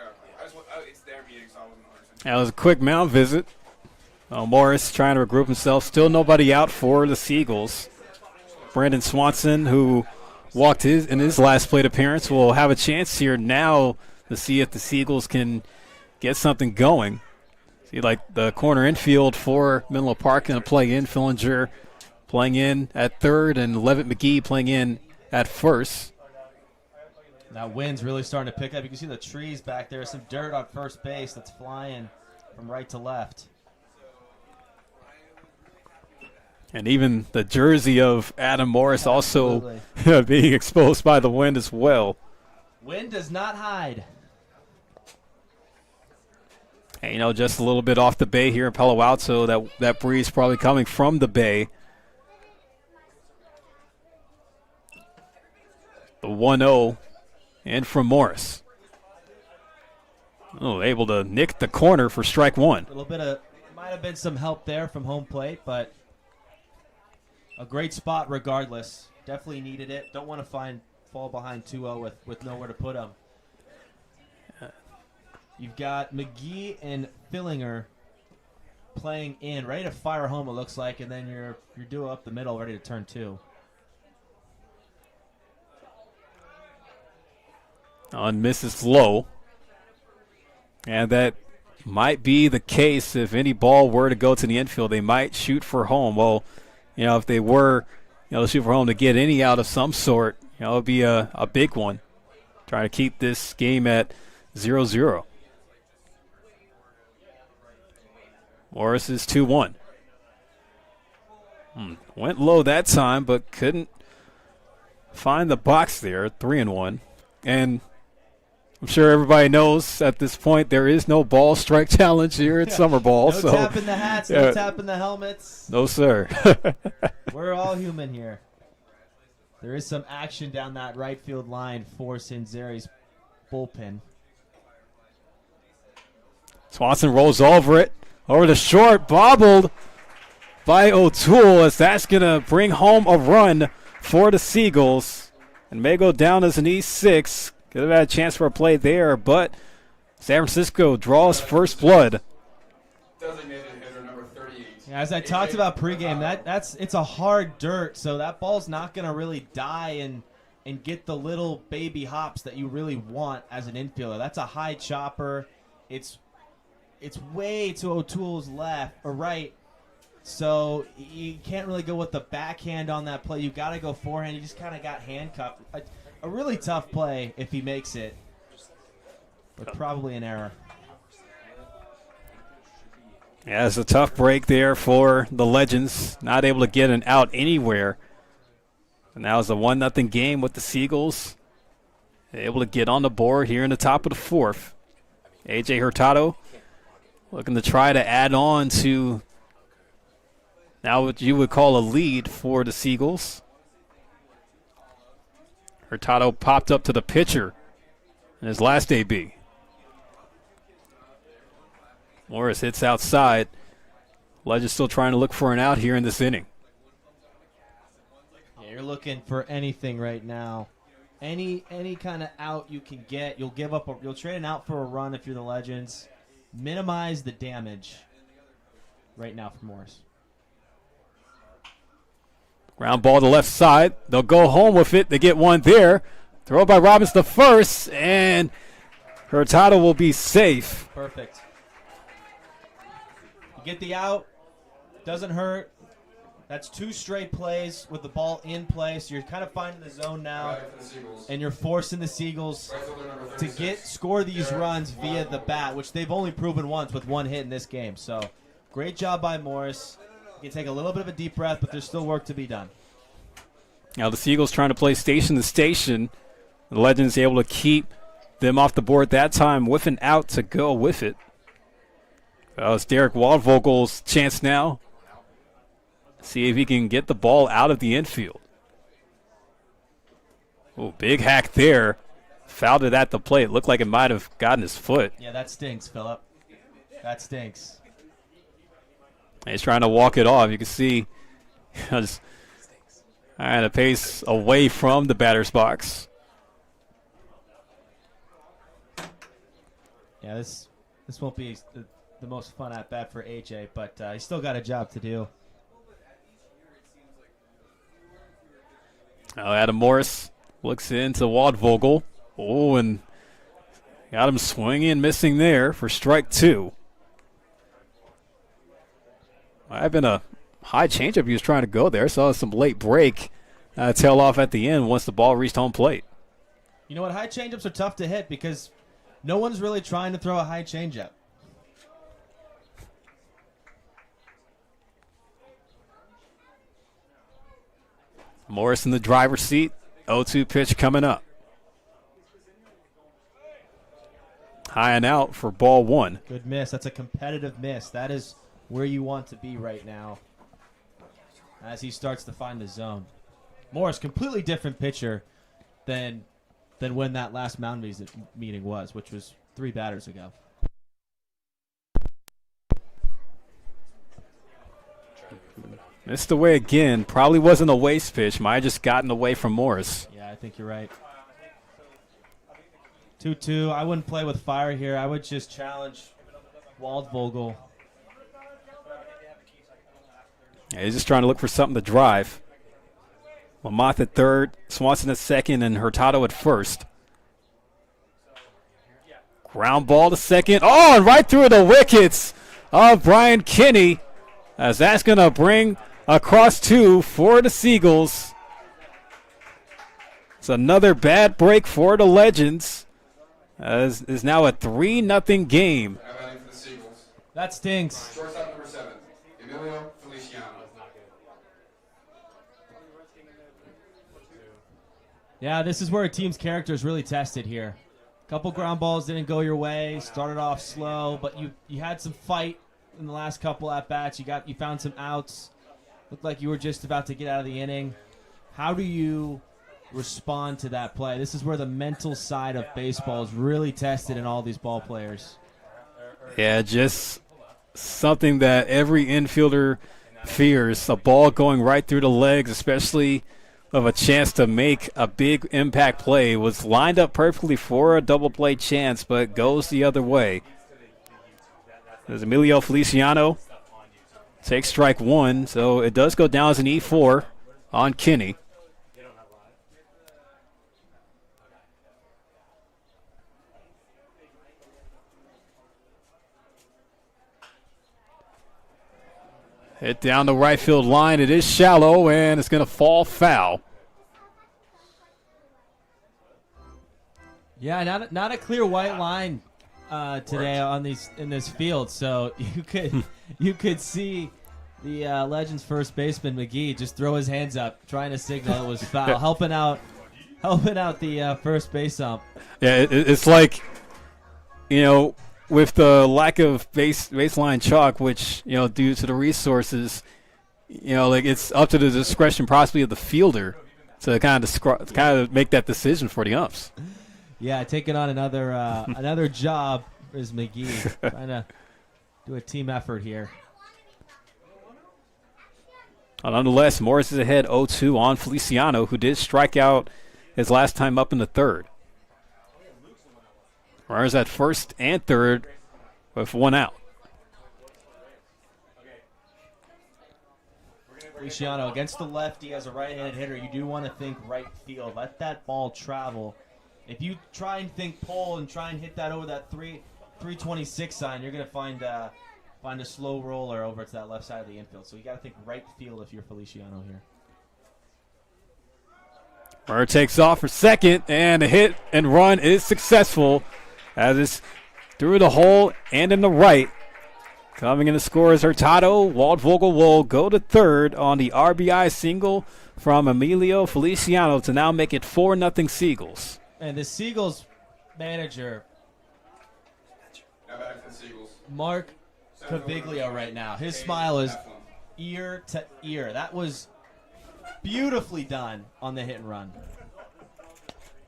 It's their meeting, so I wasn't understanding. That was a quick mound visit. Morris trying to regroup himself. Still nobody out for the Seagulls. Brandon Swanson, who walked in his last plate appearance, will have a chance here now to see if the Seagulls can get something going. See, like the corner infield for Menlo Park going to play in. Fillinger playing in at third, and Levitt McGee playing in at first. That wind's really starting to pick up. You can see the trees back there. Some dirt on first base that's flying from right to left. And even the jersey of Adam Morris also being exposed by the wind as well. Wind does not hide. And, just a little bit off the bay here in Palo Alto. That breeze probably coming from the bay. The 1-0 in from Morris. Able to nick the corner for strike 1. A little bit of, might have been some help there from home plate, but a great spot regardless. Definitely needed it. Don't want to fall behind 2-0 with nowhere to put them. You've got McGee and Fillinger playing in, ready to fire home, it looks like, and then you're duo up the middle, ready to turn 2. On misses low. And that might be the case if any ball were to go to the infield. They might shoot for home. Well, if they were shoot for home to get any out of some sort. It would be a big one. Trying to keep this game at 0-0. Morris is 2-1. Went low that time, but couldn't find the box there. 3-1. And I'm sure everybody knows at this point there is no ball strike challenge here at Summer Ball. No so tapping the hats, no tapping the helmets. No, sir. We're all human here. There is some action down that right field line for Sinzeri's bullpen. Swanson rolls over it. Over the short, bobbled by O'Toole, as that's going to bring home a run for the Seagulls. And may go down as an E6. Could have had a chance for a play there, but San Francisco draws first blood. Designated hitter number 38. Yeah, as I talked about pregame, it's a hard dirt, so that ball's not going to really die and get the little baby hops that you really want as an infielder. That's a high chopper. It's way to O'Toole's left or right, so you can't really go with the backhand on that play. You got to go forehand. You just kind of got handcuffed. A really tough play if he makes it, but probably an error. Yeah, it's a tough break there for the Legends. Not able to get an out anywhere. And now it's a 1-0 game with the Seagulls. Able to get on the board here in the top of the fourth. A.J. Hurtado looking to try to add on to now what you would call a lead for the Seagulls. Hurtado popped up to the pitcher in his last AB. Morris hits outside. Legends still trying to look for an out here in this inning. Yeah, you're looking for anything right now. Any kind of out you can get. You'll trade an out for a run if you're the Legends. Minimize the damage right now for Morris. Ground ball to left side. They'll go home with it. They get one there. Throw by Robbins to first, and Hurtado will be safe. Perfect. You get the out. Doesn't hurt. That's 2 straight plays with the ball in play, so you're kind of finding the zone now, and you're forcing the Seagulls to score these runs via the bat, which they've only proven once with 1 hit in this game. So great job by Morris. You can take a little bit of a deep breath, but there's still work to be done. Now the Seagulls trying to play station to station. The Legends able to keep them off the board that time with an out to go with it. It's Derek Waldvogel's chance now. See if he can get the ball out of the infield. Oh, big hack there. Fouled it at the plate. Looked like it might have gotten his foot. Yeah, that stinks, Phillip. That stinks. He's trying to walk it off. You can see just a pace away from the batter's box. Yeah, this won't be the most fun at bat for AJ, but he's still got a job to do. Now Adam Morris looks into Waldvogel. Oh, and got him swinging, missing there for strike 2. Might have been a high changeup he was trying to go there. Saw some late break tail off at the end once the ball reached home plate. You know what? High changeups are tough to hit because no one's really trying to throw a high changeup. Morris in the driver's seat. 0-2 pitch coming up. High and out for ball 1. Good miss. That's a competitive miss. That is where you want to be right now as he starts to find the zone. Morris, completely different pitcher than when that last mound meeting was, which was 3 batters ago. Missed away again. Probably wasn't a waste pitch. Might have just gotten away from Morris. Yeah, I think you're right. 2-2. I wouldn't play with fire here. I would just challenge Waldvogel. Yeah, he's just trying to look for something to drive. Lamont at third, Swanson at second, and Hurtado at first. Ground ball to second. Oh, and right through the wickets of Brian Kinney, as that's going to bring across 2 for the Seagulls. It's another bad break for the Legends. As is now a 3-0 game. Now batting for the Seagulls. That stings. Shortstop number 7, Emilio Feliciano. Yeah, this is where a team's character is really tested here. Couple ground balls didn't go your way. Started off slow, but you had some fight in the last couple at bats. You found some outs. Looked like you were just about to get out of the inning. How do you respond to that play? This is where the mental side of baseball is really tested in all these ball players. Yeah, just something that every infielder fears. A ball going right through the legs, especially of a chance to make a big impact play. Was lined up perfectly for a double play chance, but goes the other way. There's Emilio Feliciano. Takes strike 1, so it does go down as an E4 on Kinney. Hit down the right field line. It is shallow, and it's going to fall foul. Yeah, not a clear white line today in this field. So you could see the Legends first baseman McGee just throw his hands up, trying to signal it was foul, helping out the first base ump. Yeah, it's like, with the lack of baseline chalk, which due to the resources, like it's up to the discretion possibly of the fielder to kind of make that decision for the umps. Yeah, taking on another job is McGee, trying to do a team effort here. Nonetheless, Morris is ahead 0-2 on Feliciano, who did strike out his last time up in the third. Runners at first and third with 1 out. Feliciano against the lefty as a right-handed hitter. You do want to think right field. Let that ball travel. If you try and think pole and try and hit that over that 326 sign, you're going to find a slow roller over to that left side of the infield. So you got to think right field if you're Feliciano here. Runner takes off for second, and the hit and run is successful as it's through the hole and in the right. Coming in to score is Hurtado. Waldvogel will go to third on the RBI single from Emilio Feliciano to now make it 4-0 Seagulls. And the Seagulls manager, Now batting for the Seagulls. Mark Caviglia, right now. His smile is ear to ear. That was beautifully done on the hit and run.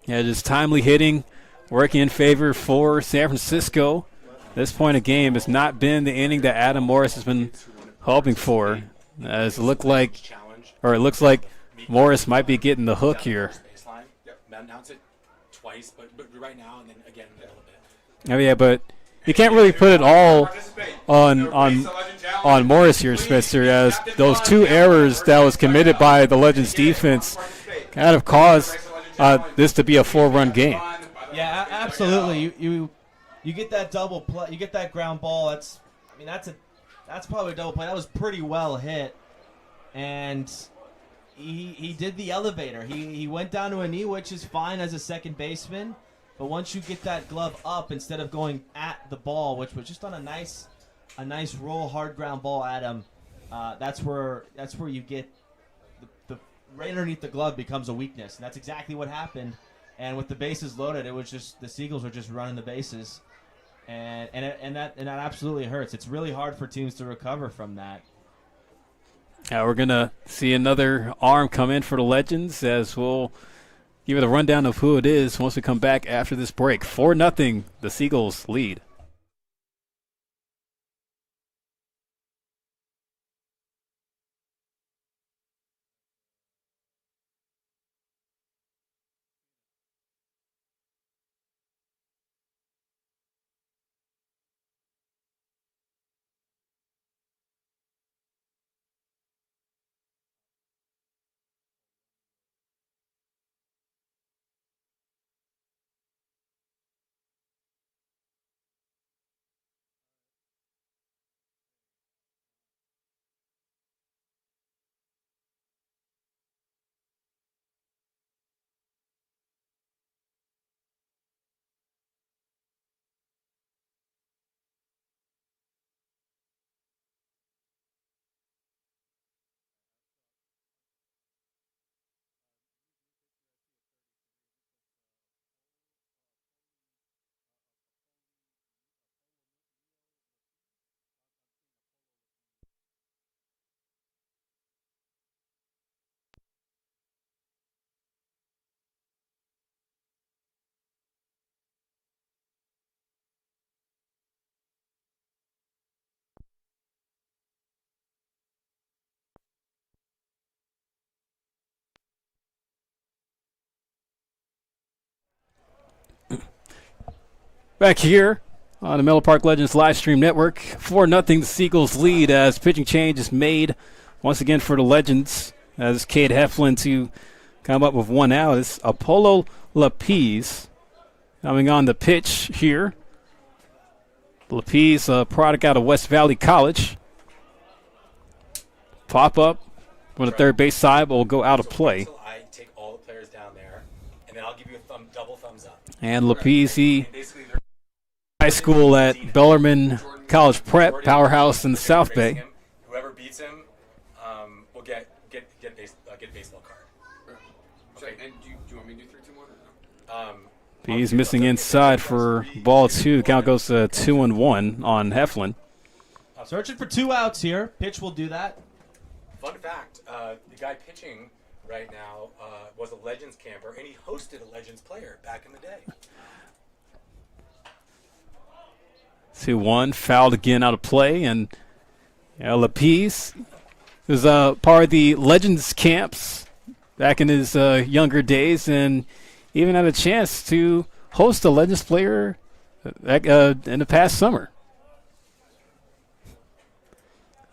Yeah, just timely hitting, working in favor for San Francisco. This point of game has not been the inning that Adam Morris has been hoping for. As it looks like Morris might be getting the hook here. Announce it twice, but right now and then again in a little bit. Oh yeah, but you can't really put it all on Morris here, Spencer, as those 2 errors that was committed by the Legends defense kind of caused this to be a 4-run game. Yeah, absolutely. You get that double play, you get that ground ball. That's probably a double play. That was pretty well hit, and he did the elevator. He went down to a knee, which is fine as a second baseman. But once you get that glove up instead of going at the ball, which was just on a nice roll, hard ground ball at him, that's where you get the right underneath the glove becomes a weakness, and that's exactly what happened. And with the bases loaded, it was just the Seagulls were just running the bases, and that absolutely hurts. It's really hard for teams to recover from that. We're going to see another arm come in for the Legends, as we'll give it a rundown of who it is once we come back after this break. 4-0, the Seagulls lead. Back here on the Menlo Park Legends live stream network, 4-0 the Seagulls lead as pitching change is made once again for the Legends as Cade Heflin to come up with one out. It's Apollo Lapise coming on the pitch here. Lapise, a product out of West Valley College. Pop up from the third base side, but will go out of play. So I take all the players down there, and then I'll give you a double thumbs up. And Lapise, he And basically, they're high school at Bellarmine College Prep, powerhouse in the South Bay. him. Whoever beats him will get a baseball card. Okay. And do you want me to do 3, 2, 1? Or no? He's missing inside for ball 2. Count goes to 2-1 on Heflin. Searching for 2 outs here. Pitch will do that. Fun fact: the guy pitching right now was a Legends camper, and he hosted a Legends player back in the day. 2-1, fouled again out of play, and Lapise was part of the Legends camps back in his younger days, and even had a chance to host a Legends player in the past summer.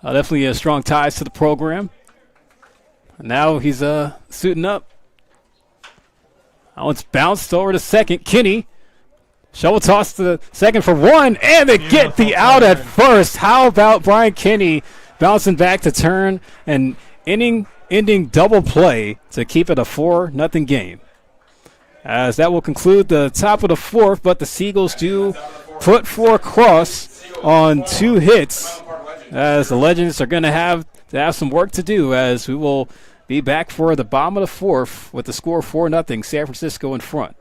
Definitely strong ties to the program. And now he's suiting up. Now it's bounced over to second. Kinney. Shovel toss to the second for 1, and they get the out at first. How about Brian Kinney bouncing back to turn and ending double play to keep it a 4-0 game. As that will conclude the top of the 4th, but the Seagulls do put 4 across on 2 hits, as the Legends are going to have some work to do, as we will be back for the bottom of the 4th with the score 4-0, San Francisco in front.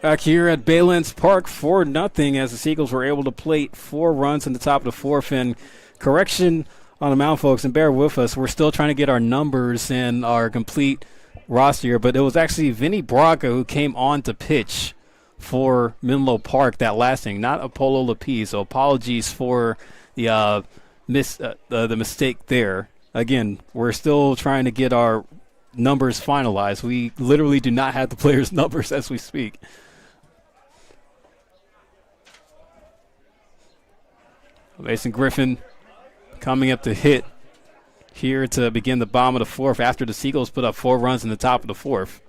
Back here at Baylands Park, 4-0 as the Seagulls were able to plate 4 runs in the top of the 4th. And correction on the mound, folks, and bear with us. We're still trying to get our numbers and our complete roster here, but it was actually Vinny Braga who came on to pitch for Menlo Park that last inning, not Apollo Lapise. So apologies for the mistake there. Again, we're still trying to get our numbers finalized. We literally do not have the players' numbers as we speak. Mason Griffin coming up to hit here to begin the bottom of the 4th after the Seagulls put up 4 runs in the top of the 4th.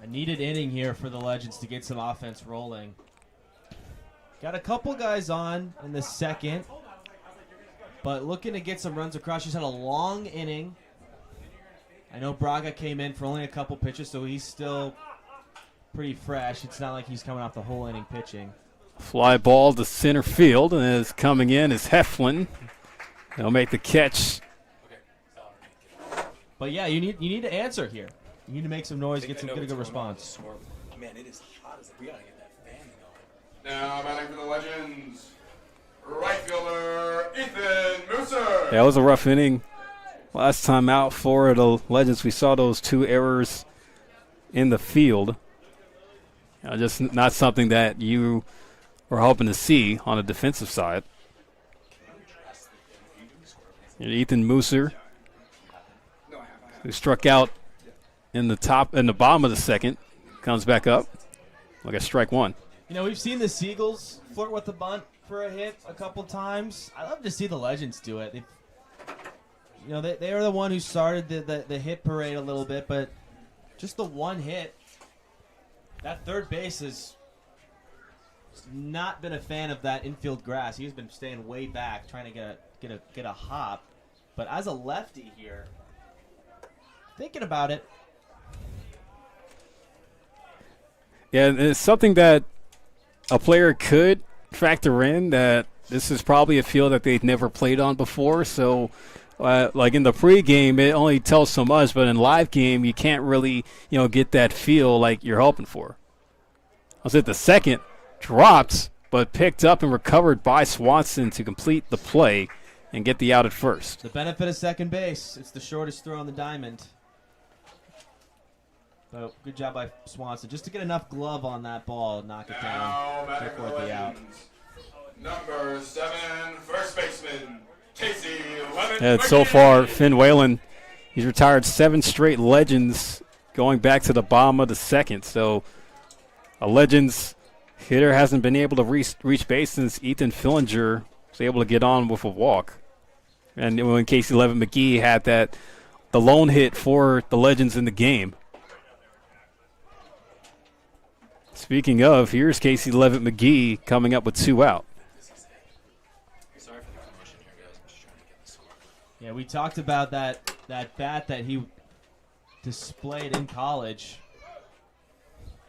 A needed inning here for the Legends to get some offense rolling. Got a couple guys on in the 2nd, but looking to get some runs across. She's had a long inning. I know Braga came in for only a couple pitches, so he's still pretty fresh. It's not like he's coming off the whole inning pitching. Fly ball to center field, and is coming in is Heflin. They'll make the catch. But yeah, you need to answer here. You need to make some noise, get a good response. Man, it is hot as we gotta get that fan going. Now batting for the Legends, right fielder Ethan Mooser. Yeah, it was a rough inning. Last time out for the Legends, we saw those 2 errors in the field. Just not something that you were hoping to see on the defensive side. And Ethan Mooser, who struck out in the bottom of the second, comes back up. Look at strike 1. You know, we've seen the Seagulls flirt with the bunt for a hit a couple times. I love to see the Legends do it. You know, they are the one who started the hit parade a little bit, but just the one hit. That third base has not been a fan of that infield grass. He's been staying way back, trying to get a hop. But as a lefty here, thinking about it. Yeah, and it's something that a player could factor in, that this is probably a field that they've never played on before. So, like in the pregame, it only tells so much, but in live game, you can't really, get that feel like you're hoping for. I was at the second, dropped, but picked up and recovered by Swanson to complete the play and get the out at first. The benefit of second base. It's the shortest throw on the diamond. So good job by Swanson, just to get enough glove on that ball, knock it down, Back for the the out. Legends. Number 7, first baseman Casey Lemon. And so far, Finn Whalen, he's retired 7 straight Legends going back to the bottom of the second. So a Legends hitter hasn't been able to reach base since Ethan Fillinger was able to get on with a walk. And when Casey Levitt McGee had the lone hit for the Legends in the game. Speaking of, here's Casey Levitt McGee coming up with 2 out. Sorry for the commotion here, guys. I'm just trying to get this one. Yeah, we talked about that bat that he displayed in college.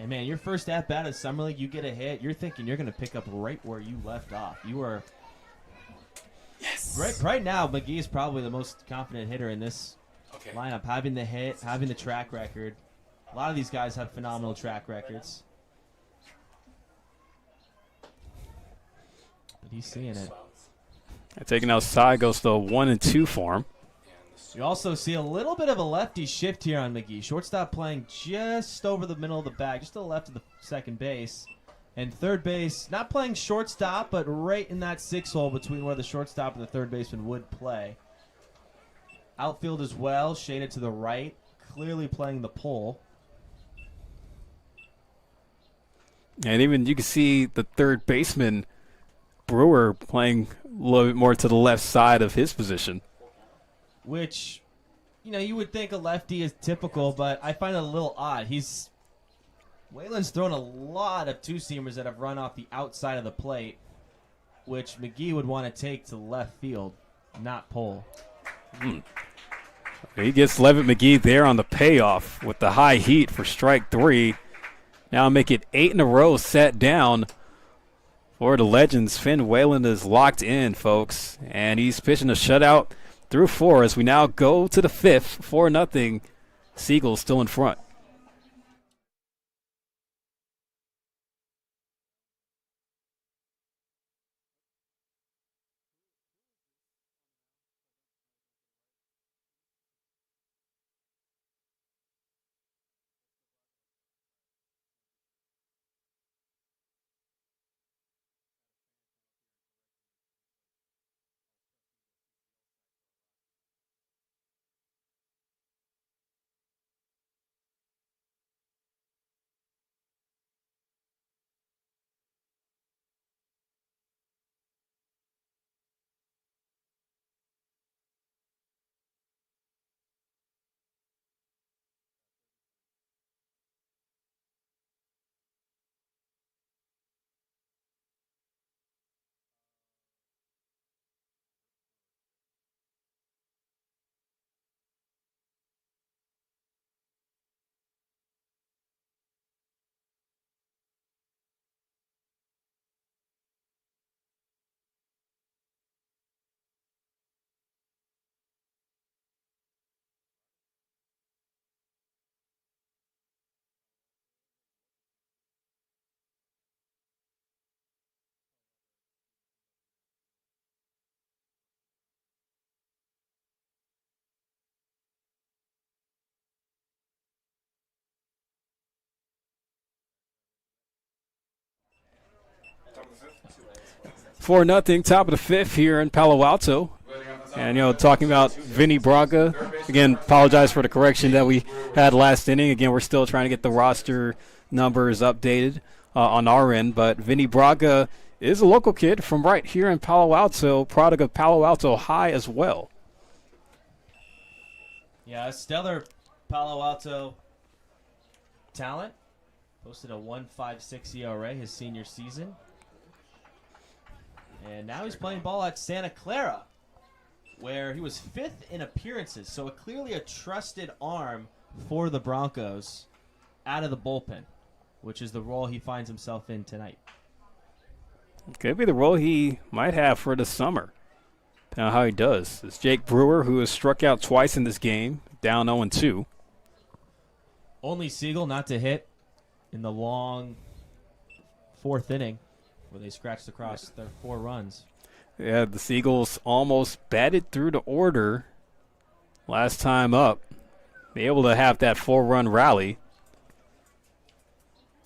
And man, your first at bat at Summer League, you get a hit, you're thinking you're going to pick up right where you left off. You are right now. McGee is probably the most confident hitter in this lineup, having the hit, having the track record. A lot of these guys have phenomenal track records. But he's seeing it. Taking outside goes the 1-2 for him. You also see a little bit of a lefty shift here on McGee. Shortstop playing just over the middle of the bag, just to the left of the second base. And third base, not playing shortstop, but right in that 6-hole between where the shortstop and the third baseman would play. Outfield as well, shaded to the right, clearly playing the pole. And even you can see the third baseman, Brewer, playing a little bit more to the left side of his position. Which, you would think a lefty is typical, but I find it a little odd. Whalen's thrown a lot of two-seamers that have run off the outside of the plate, which McGee would want to take to left field, not pole. He gets Levitt McGee there on the payoff with the high heat for strike 3. Now make it 8 in a row set down for the Legends. Finn Whalen is locked in, folks, and he's pitching a shutout through 4 as we now go to the 5th, 4-0. Seagulls still in front. 4-0, top of the fifth here in Palo Alto. And, talking about Vinny Braga, again, apologize for the correction that we had last inning. Again, we're still trying to get the roster numbers updated on our end. But Vinny Braga is a local kid from right here in Palo Alto, product of Palo Alto High as well. Yeah, a stellar Palo Alto talent. Posted a 1.56 ERA his senior season. And now he's playing ball at Santa Clara, where he was 5th in appearances. So clearly a trusted arm for the Broncos out of the bullpen, which is the role he finds himself in tonight. Could be the role he might have for the summer. Depending on how he does. It's Jake Brewer, who has struck out twice in this game, down 0-2. Only Siegel not to hit in the long 4th inning where they scratched across their 4 runs. Yeah, the Seagulls almost batted through the order last time up. Be able to have that 4-run rally.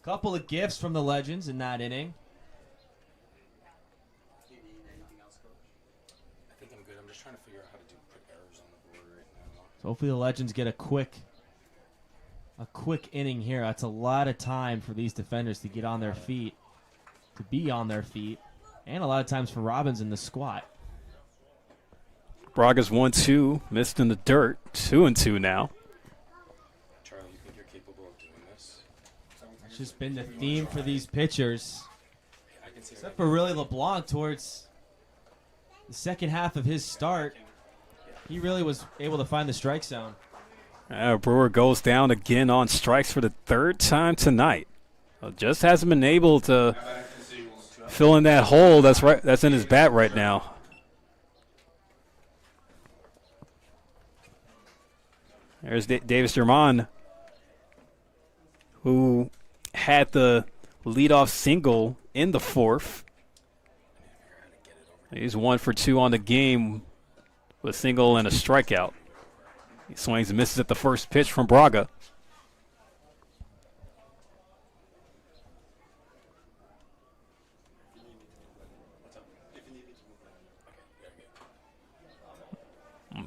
Couple of gifts from the Legends in that inning. I think I'm good. I'm just trying to figure out how to put errors on the board right now. So hopefully the Legends get a quick inning here. That's a lot of time for these defenders to get on their feet, to be on their feet, and a lot of times for Robbins in the squat. Braga's 1-2, missed in the dirt, 2-2 now. Charlie, you think you're capable of doing this? It's just been the theme for these pitchers, I can see except for really LeBlanc towards the second half of his start. He really was able to find the strike zone. Brewer goes down again on strikes for the 3rd time tonight. Just hasn't been able to fill in that hole that's in his bat right now. There's Davis German, who had the leadoff single in the 4th. He's 1 for 2 on the game with a single and a strikeout. He swings and misses at the first pitch from Braga.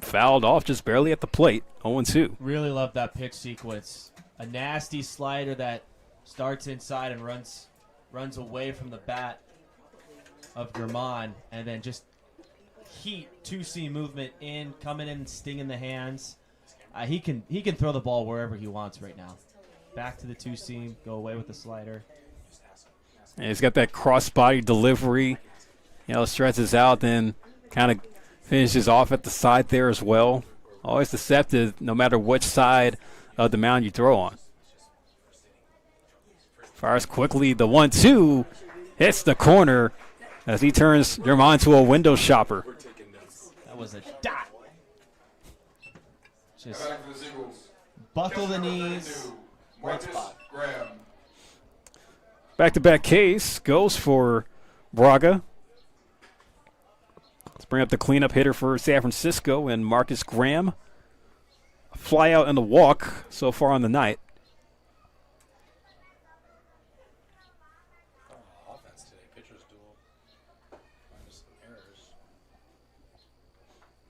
Fouled off just barely at the plate. 0-2. Really love that pitch sequence. A nasty slider that starts inside and runs away from the bat of German, and then just heat 2-seam movement in, coming in, stinging the hands. He can throw the ball wherever he wants right now. Back to the 2-seam, go away with the slider. And he's got that cross-body delivery. Stretches out, then kind of finishes off at the side there as well. Always deceptive no matter which side of the mound you throw on. Fires quickly. The 1-2 hits the corner as he turns German to a window shopper. That was a dot. Just buckle the knees. Right spot. Back-to-back case goes for Braga. Let's bring up the cleanup hitter for San Francisco and Marcus Graham. A fly out and a walk so far on the night. Offense today. Pitchers duel. Minus some errors.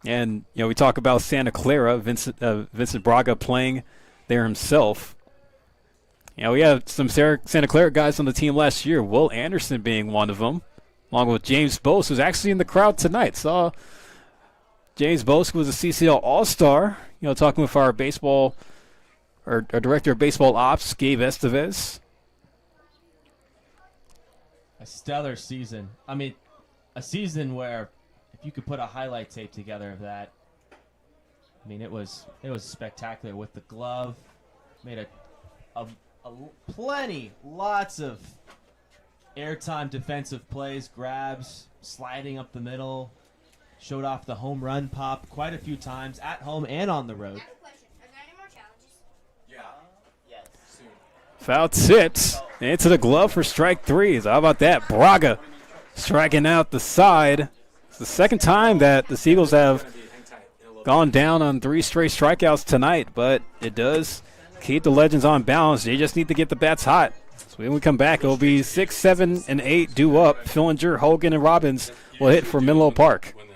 And, we talk about Santa Clara, Vincent Braga playing there himself. We had some Santa Clara guys on the team last year, Will Anderson being one of them, along with James Bose, who's actually in the crowd tonight. Saw James Bose, who was a CCL All-Star, talking with our director of baseball ops, Gabe Estevez. A stellar season. I mean, a season where if you could put a highlight tape together of that, I mean, it was spectacular with the glove. Made lots of airtime defensive plays, grabs, sliding up the middle, showed off the home run pop quite a few times at home and on the road. I have a question. Are there any more challenges? Yes. Soon. Foul tipped into the glove for strike 3. So how about that? Braga striking out the side. It's the second time that the Seagulls have gone down on 3 straight strikeouts tonight, but it does keep the Legends on balance. They just need to get the bats hot So when we come back, it'll be 6, 7, and 8 due up. Fillinger, Hogan, and Robbins will hit for Menlo Park. When the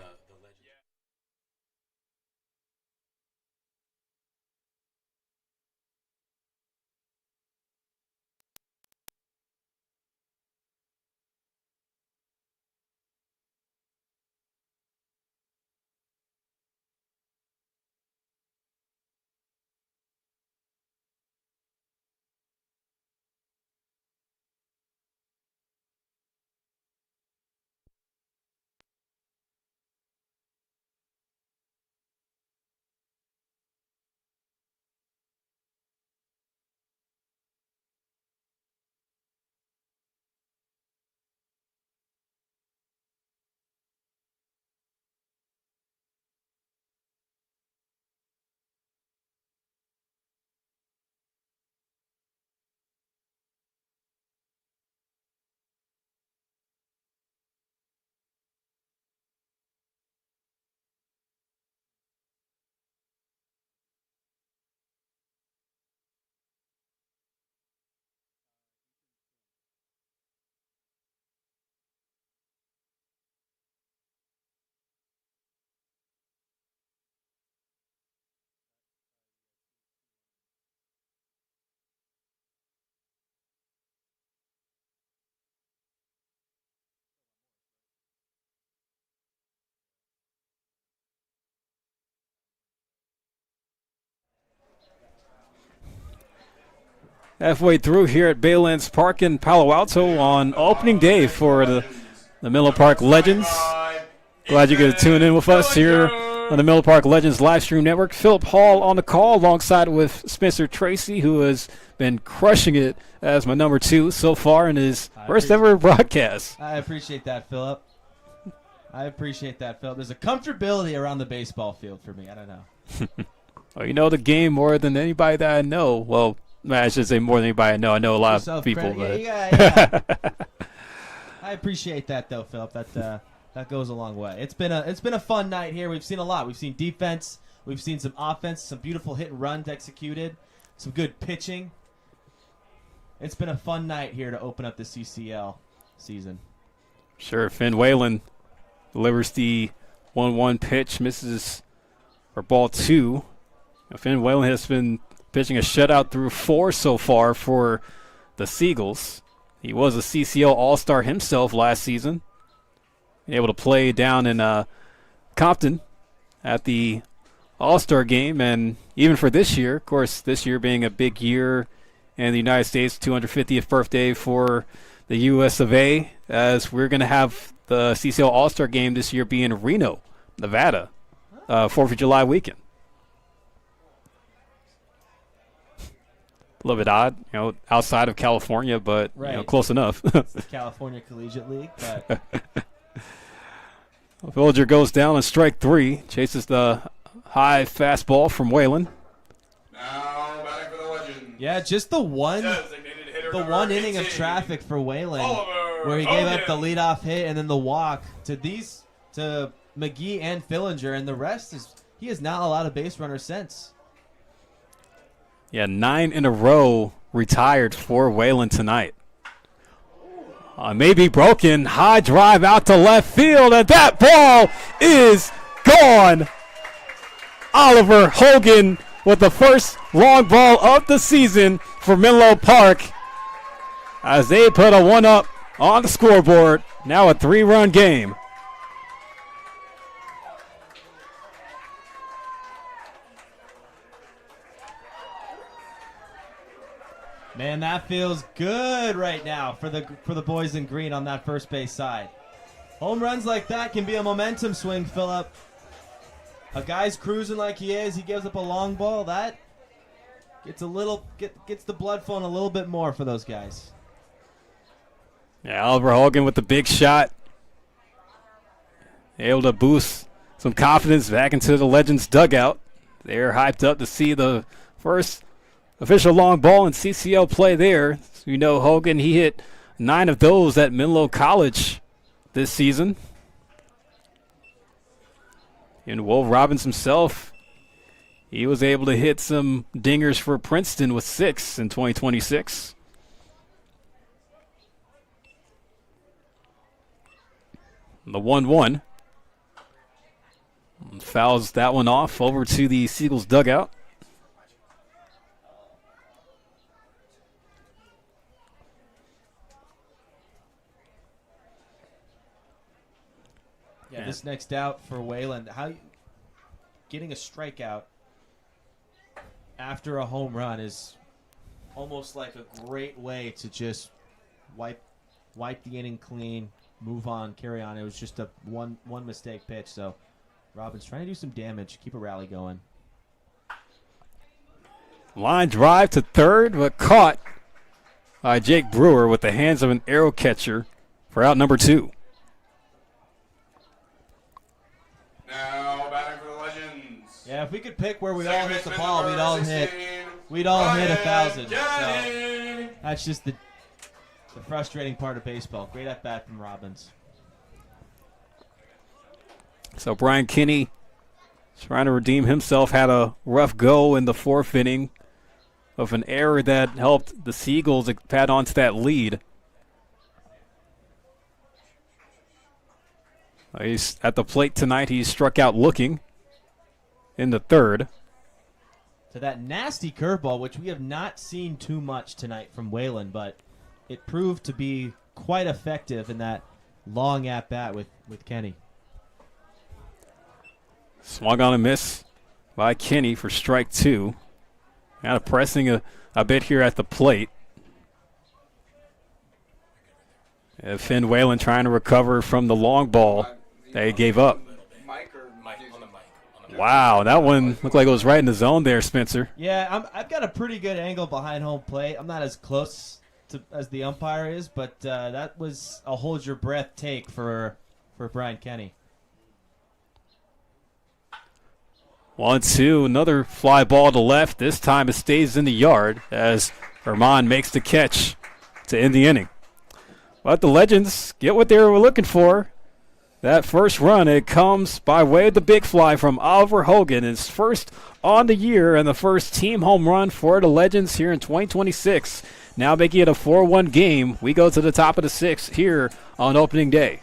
Halfway through here at Baylands Park in Palo Alto on opening day for the Menlo Park Legends. Glad you could tune in with us here on the Menlo Park Legends live stream network. Philip Hall on the call alongside with Spencer Tracy, who has been crushing it as my number 2 so far in his first ever broadcast. I appreciate that, Philip. There's a comfortability around the baseball field for me. I don't know. Well, you know the game more than anybody that I know. Well, I should say more than anybody I know. I know a lot Yourself of people. credit. But Yeah. I appreciate that, though, Philip. That goes a long way. It's been a fun night here. We've seen a lot. We've seen defense. We've seen some offense. Some beautiful hit and runs executed. Some good pitching. It's been a fun night here to open up the CCL season. Sure, Finn Whalen delivers the 1-1 pitch, misses for ball 2. Finn Whalen has been pitching a shutout through 4 so far for the Seagulls. He was a CCL All-Star himself last season. Able to play down in Compton at the All-Star game, and even for this year, of course, this year being a big year in the United States, 250th birthday for the U.S. of A., as we're going to have the CCL All-Star game this year be in Reno, Nevada, 4th of July weekend. A little bit odd, outside of California, but Right. Close enough. It's the California Collegiate League, but Villager goes down on strike 3, chases the high fastball from Whalen. Now batting for the Legends. yeah, just the one Designated hitter number inning of 18, traffic for Whalen, Oliver where he gave up the Hogan. leadoff hit and then the walk to McGee and Fillinger, and the rest he has not allowed a base runner since. Yeah, 9 in a row retired for Whalen tonight. May be broken. High drive out to left field, and that ball is gone. Oliver Hogan with the first long ball of the season for Menlo Park as they put a 1-up on the scoreboard. Now a 3-run game. Man, that feels good right now for the boys in green on that first base side. Home runs like that can be a momentum swing, Phillip. A guy's cruising like he is, he gives up a long ball, that gets the blood flowing a little bit more for those guys. Yeah, Oliver Hogan with the big shot. Able to boost some confidence back into the Legends dugout. They're hyped up to see the first official long ball in CCL play there. So Hogan, he hit 9 of those at Menlo College this season. And Will Robbins himself, he was able to hit some dingers for Princeton with 6 in 2026. The 1-1. Fouls that one off over to the Seagulls dugout. Yeah, this next out for Wayland. Getting a strikeout after a home run is almost like a great way to just wipe the inning clean, move on, carry on. It was just a one mistake pitch, so Robin's trying to do some damage, keep a rally going. Line drive to third, but caught by Jake Brewer with the hands of an arrow catcher for out number 2. Now batting for the Legends. Yeah, if we could pick where we Second all hit the baseman, ball, number we'd all 16, hit 1,000. So Kenny. that's just the frustrating part of baseball. Great at bat from Robbins. So Brian Kinney trying to redeem himself, had a rough go in the 4th inning of an error that helped the Seagulls pad onto that lead. He's at the plate tonight. He struck out looking in the 3rd. To that nasty curveball, which we have not seen too much tonight from Wayland, but it proved to be quite effective in that long at-bat with Kenny. Swung on a miss by Kinney for strike 2. Kind of pressing a bit here at the plate. Finn Whalen trying to recover from the long ball that he gave up. Mike on the mic. Wow, that one looked like it was right in the zone there, Spencer. Yeah, I've got a pretty good angle behind home plate. I'm not as close as the umpire is, but that was a hold your breath take for Brian Kenny. 1-2, another fly ball to left. This time it stays in the yard as Herman makes the catch to end the inning. But the Legends get what they were looking for. That first run, it comes by way of the big fly from Oliver Hogan. His first on the year and the first team home run for the Legends here in 2026. Now making it a 4-1 game. We go to the top of the 6th here on opening day.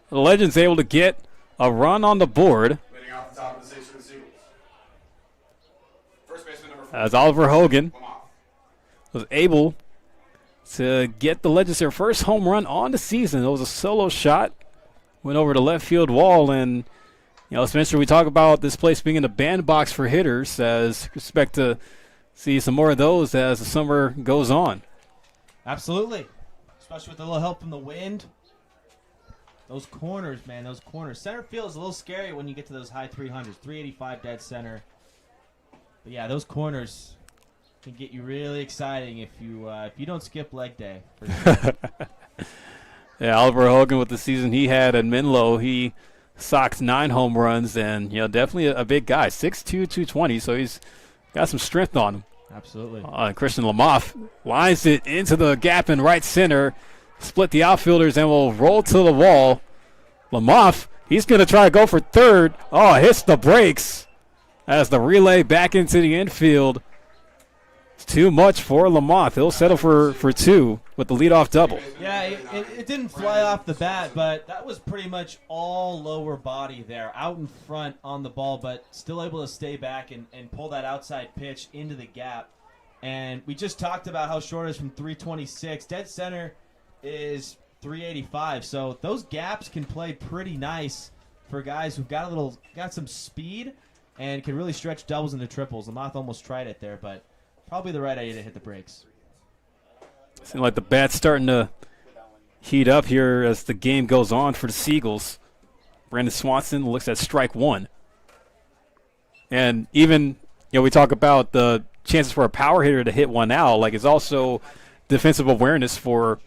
The Legends able to get a run on the board Leading off the top of the 6 for the Seagulls. First baseman number 4. as Oliver Hogan Lamont. was able to get the Legends their first home run on the season. It was a solo shot, went over the left field wall, and Spencer, we talk about this place being in the bandbox for hitters. As expect to see some more of those as the summer goes on. Absolutely, especially with a little help from the wind. Those corners, man, those corners. Center field is a little scary when you get to those high 300s, 385 dead center. But yeah, those corners can get you really exciting if you don't skip leg day. For sure. Yeah, Oliver Hogan with the season he had at Menlo, he Sox 9 home runs, and definitely a big guy, 6'2", 220. So he's got some strength on him. Absolutely. Christian Lamoth lines it into the gap in right center, split the outfielders, and will roll to the wall. Lamoth, he's going to try to go for third. Oh, hits the brakes as the relay back into the infield. It's too much for Lamoth. He'll settle for two with the leadoff double. Yeah, it didn't fly off the bat, but that was pretty much all lower body there, out in front on the ball, but still able to stay back and pull that outside pitch into the gap. And we just talked about how short it is from 326. Dead center is 385, so those gaps can play pretty nice for guys who've got some speed and can really stretch doubles into triples. Lamoth almost tried it there, but probably the right idea to hit the brakes. Seems like the bat's starting to heat up here as the game goes on for the Seagulls. Brandon Swanson looks at strike one. And even, we talk about the chances for a power hitter to hit one out. Like, it's also defensive awareness for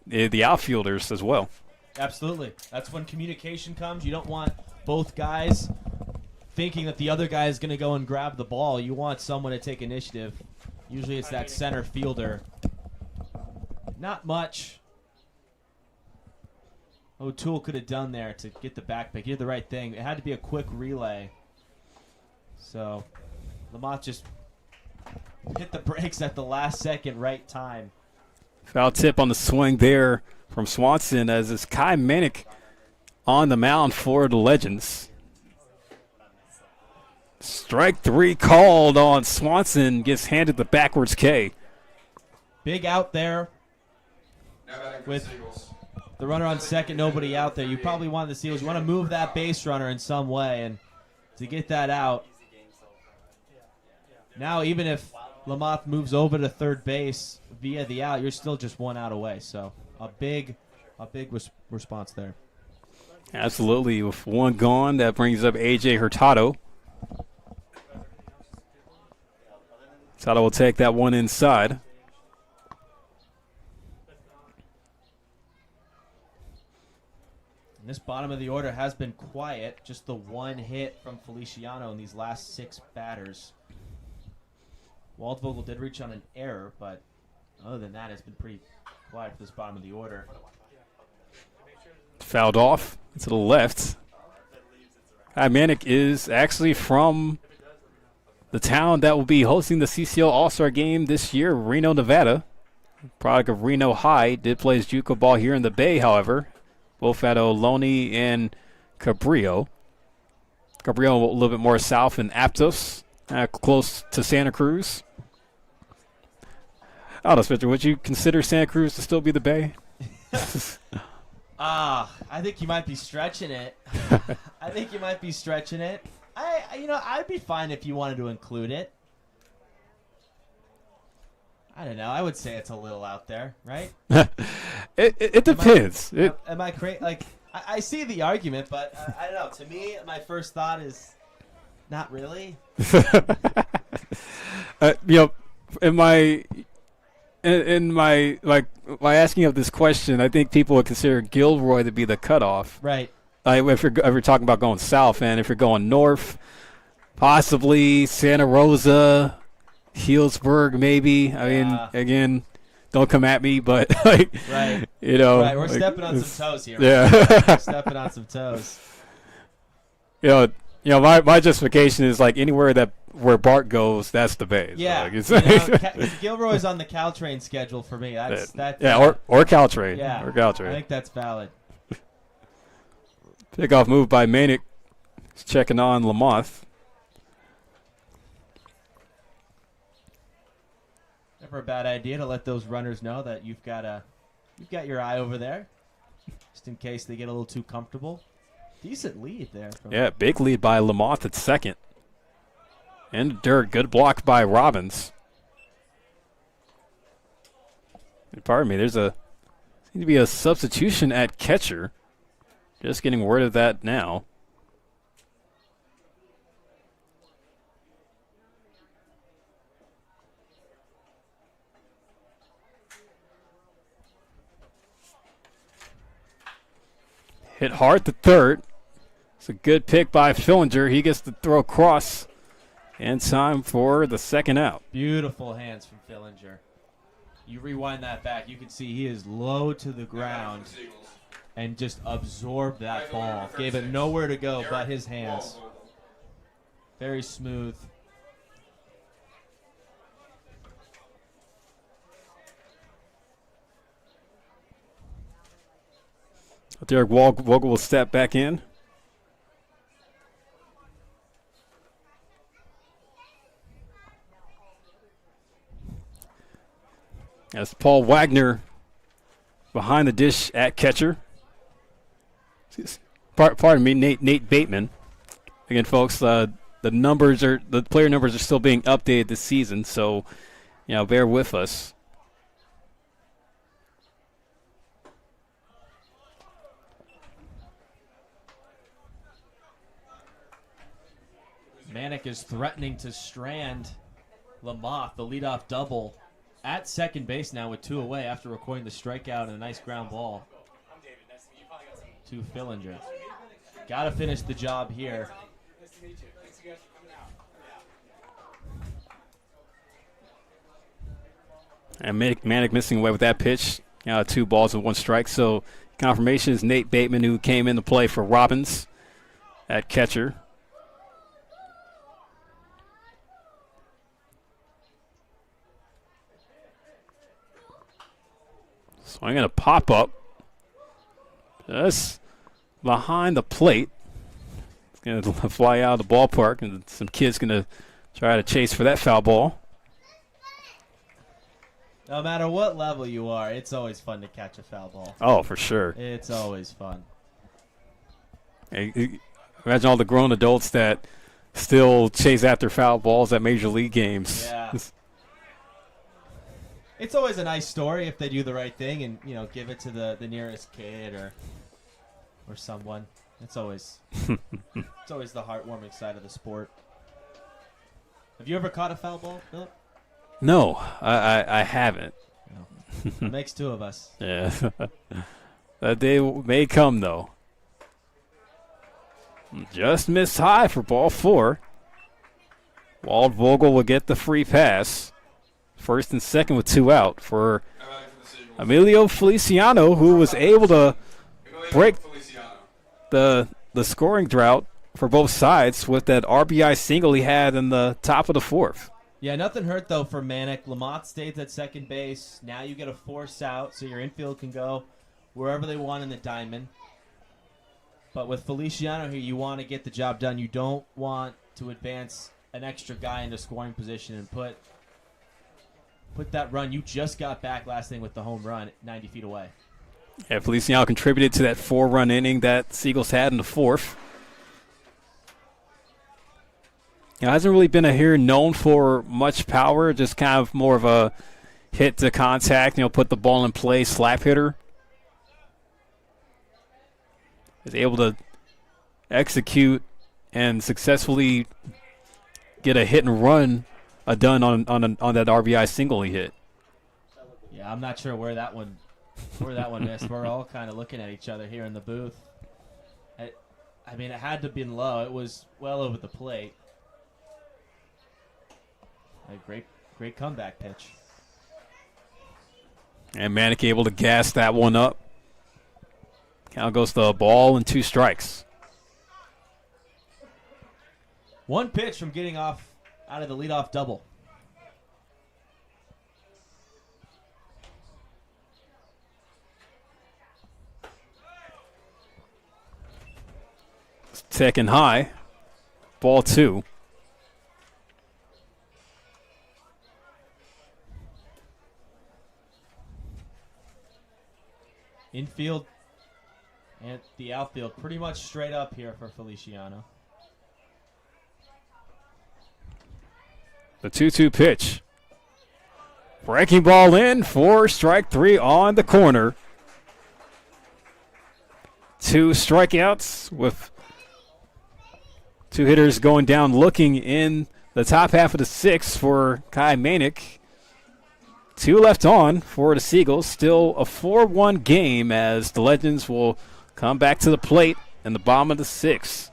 the outfielders as well. Absolutely. That's when communication comes. You don't want both guys thinking that the other guy is going to go and grab the ball. You want someone to take initiative. Usually it's that center fielder. Not much O'Toole could have done there to get the back pick. He did the right thing. It had to be a quick relay. So Lamoth just hit the brakes at the last second, right time. Foul tip on the swing there from Swanson as it's Kai Manick on the mound for the Legends. Strike three called on Swanson, gets handed the backwards K. Big out there Now batting for with the Seagulls. the runner on second, nobody out there. You probably want the Seagulls. You want to move that base runner in some way, and to get that out. Now, even if Lamoth moves over to third base via the out, you're still just one out away. So a big response there. Absolutely. With one gone, that brings up A.J. Hurtado. Hurtado will take that one inside. And this bottom of the order has been quiet. Just the one hit from Feliciano in these last six batters. Waldvogel did reach on an error, but other than that, it's been pretty quiet for this bottom of the order. Fouled off to the left. Kai Manick is actually from the town that will be hosting the CCL All-Star Game this year, Reno, Nevada. Product of Reno High. Did play his JUCO ball here in the Bay, however. Both at Ohlone and Cabrillo. Cabrillo a little bit more south in Aptos, close to Santa Cruz. I don't know, Spencer, would you consider Santa Cruz to still be the Bay? I think you might be stretching it. I'd be fine if you wanted to include it. I don't know. I would say it's a little out there, right? It depends. Am I crazy? Like, I see the argument, but I don't know. To me, my first thought is not really. By asking of this question, I think people would consider Gilroy to be the cutoff. Right. If you're talking about going south, and if you're going north, possibly Santa Rosa, Healdsburg, maybe. I mean, again, don't come at me, but right. Right, we're stepping on some toes here. Yeah. We're stepping on some toes. My justification is like anywhere where Bart goes, that's the Bay. Yeah. So Gilroy's on the Caltrain schedule for me. That's or Caltrain. Yeah. Or Caltrain. I think that's valid. Pickoff move by Manick. He's checking on Lamoth. Never a bad idea to let those runners know that you've got your eye over there, just in case they get a little too comfortable. Decent lead there. Big lead by Lamoth at second. And dirt, good block by Robbins. Pardon me, seems to be a substitution at catcher. Just getting word of that now. Hit hard to third. It's a good pick by Fillinger. He gets to throw across in time for the second out. Beautiful hands from Fillinger. You rewind that back, you can see he is low to the ground and just absorbed that ball. Gave it nowhere to go but his hands. Very smooth. Derek Vogel will step back in. That's Paul Wagner behind the dish at catcher. Pardon me, Nate Bateman. Again, folks, the player numbers are still being updated this season, so bear with us. Manick is threatening to strand Lamothe, the leadoff double, at second base now with 2 away after recording the strikeout and a nice ground ball to Fillinger. Got to finish the job here. And Manick missing away with that pitch. 2 balls and 1 strike. So confirmation is Nate Bateman, who came into play for Robbins at catcher. So I'm going to pop up just behind the plate. It's going to fly out of the ballpark, and some kids going to try to chase for that foul ball. No matter what level you are, it's always fun to catch a foul ball. Oh, for sure. It's always fun. Hey, imagine all the grown adults that still chase after foul balls at major league games. Yeah. It's always a nice story if they do the right thing and give it to the nearest kid or someone. It's always the heartwarming side of the sport. Have you ever caught a foul ball, Philip? No, I haven't. No. It makes 2 of us. Yeah. That day may come, though. Just missed high for ball 4. Wald Vogel will get the free pass. First and second with 2 out for Emilio Feliciano, who was able to break the scoring drought for both sides with that RBI single he had in the top of the 4th. Yeah, nothing hurt, though, for Manick. Lamothe stays at second base. Now you get a force out, so your infield can go wherever they want in the diamond. But with Feliciano here, you want to get the job done. You don't want to advance an extra guy into scoring position and put that run you just got back last inning with the home run 90 feet away. Yeah, Feliciano contributed to that 4-run inning that Seagulls had in the 4th. Hasn't really been a hitter known for much power, just kind of more of a hit to contact, put the ball in play, slap hitter. Is able to execute and successfully get a hit and run done on that RBI single he hit. Yeah, I'm not sure where that one missed. We're all kind of looking at each other here in the booth. I mean, it had to have been low. It was well over the plate. A great comeback pitch. And Manick able to gas that one up. Count goes to the ball and 2 strikes. 1 pitch from getting off out of the leadoff double. Taken high. Ball 2. Infield and the outfield pretty much straight up here for Feliciano. The 2-2 pitch. Breaking ball in for strike 3 on the corner. 2 strikeouts with 2 hitters going down looking in the top half of the 6th for Kai Manick. 2 left on for the Seagulls. Still a 4-1 game as the Legends will come back to the plate in the bottom of the 6th.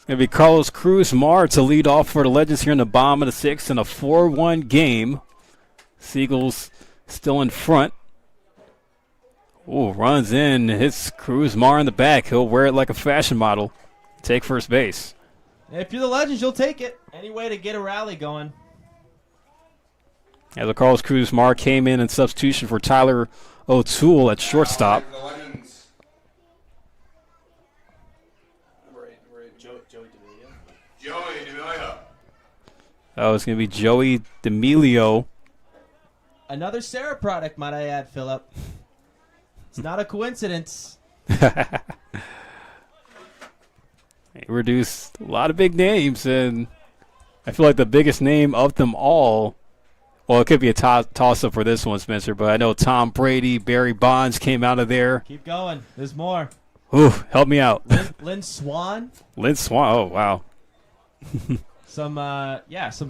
It's going to be Carlos Cruz Mar to lead off for the Legends here in the bottom of the sixth in a 4-1 game. Seagulls still in front. Ooh, runs in, hits Cruz Mar in the back. He'll wear it like a fashion model. Take first base. If you're the Legends, you'll take it. Any way to get a rally going. As the Carlos Cruz Mar came in substitution for Tyler O'Toole at shortstop. The Legends. Joey DeMilio. Oh, it's going to be Joey D'Amelio. Another Sarah product, might I add, Philip. It's not a coincidence. He reduced a lot of big names, and I feel like the biggest name of them all, well, it could be a toss-up for this one, Spencer, but I know Tom Brady, Barry Bonds came out of there. Keep going. There's more. Ooh, help me out. Lynn Swan. Lynn Swan, oh, wow. Some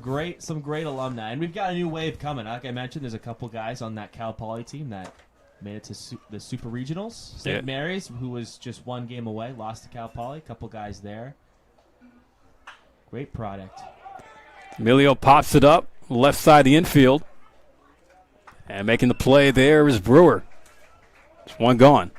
great alumni. And we've got a new wave coming. Like I mentioned, there's a couple guys on that Cal Poly team that made it to the Super Regionals. St. Mary's, who was just one game away, lost to Cal Poly. A couple guys there. Great product. Emilio pops it up, left side of the infield. And making the play there is Brewer. It's one gone.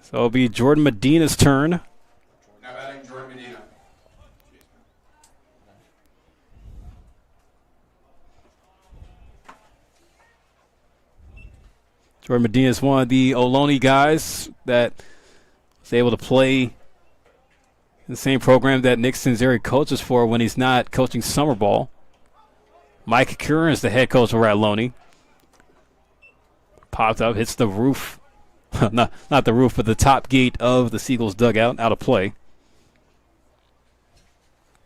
So it'll be Jordan Medina's turn. Now batting Jordan Medina. Jordan Medina is one of the Ohlone guys that was able to play in the same program that Nick Sinzeri coaches for when he's not coaching summer ball. Mike Curran is the head coach over at Ohlone. Popped up, hits the roof. not the roof, but the top gate of the Seagulls dugout, out of play.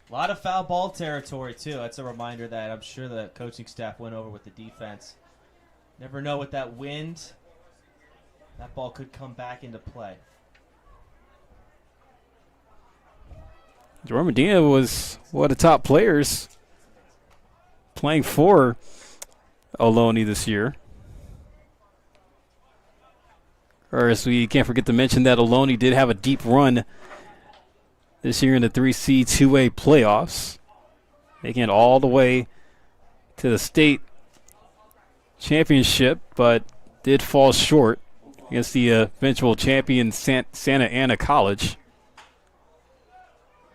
A lot of foul ball territory, too. That's a reminder that I'm sure the coaching staff went over with the defense. Never know with that wind, that ball could come back into play. Jordan Medina was one of the top players playing for Ohlone this year. Or as we can't forget to mention that Ohlone did have a deep run this year in the 3C 2A playoffs, making it all the way to the state championship, but did fall short against the eventual champion Santa Ana College.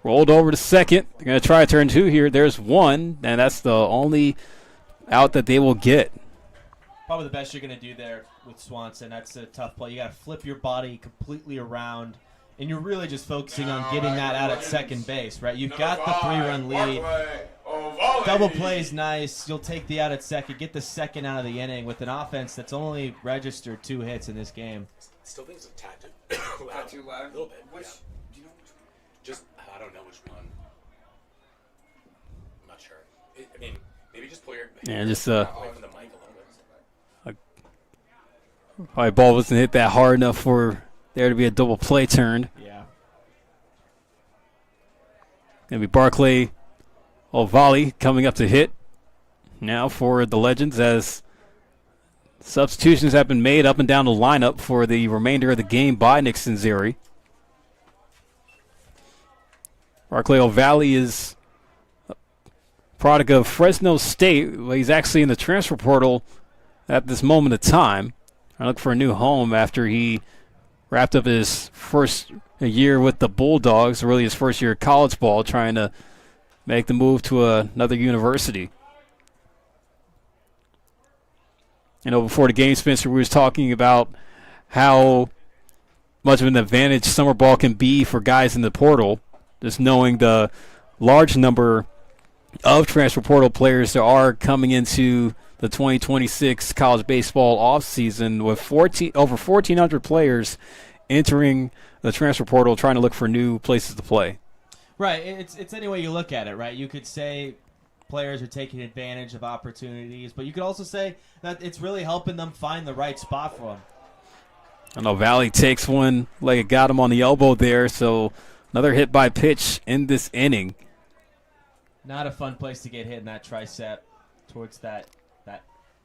Rolled over to second. They're going to try turn two here. There's one, and that's the only out that they will get. Probably the best you're going to do there with Swanson. That's a tough play. You got to flip your body completely around, and you're really just focusing on getting that out at second base, right? You've got the 3-run lead. Double play is nice. You'll take the out at second, get the second out of the inning with an offense that's only registered 2 hits in this game. Still think it's a tad too loud. loud? A little bit. Which, Yeah. do you know which one? Just, I don't know which one. I'm not sure. I mean, maybe just pull your Yeah, just away from the mic a little bit. probably ball wasn't hit that hard enough for there to be a double play turned. Yeah. Gonna be Barclay Ovali coming up to hit now for the Legends as substitutions have been made up and down the lineup for the remainder of the game by Nick Sinzeri. Barclay Ovali is a product of Fresno State. He's actually in the transfer portal at this moment of time. I look for a new home after he wrapped up his first year with the Bulldogs, really his first year of college ball, trying to make the move to another university. You know, before the game, Spencer, we was talking about how much of an advantage summer ball can be for guys in the portal, just knowing the large number of transfer portal players there are coming into the 2026 college baseball offseason, with over 1,400 players entering the transfer portal trying to look for new places to play. Right. It's any way you look at it, right? You could say players are taking advantage of opportunities, but you could also say that it's really helping them find the right spot for them. I know Valley takes one like it got him on the elbow there, so another hit by pitch in this inning. Not a fun place to get hit in that tricep towards that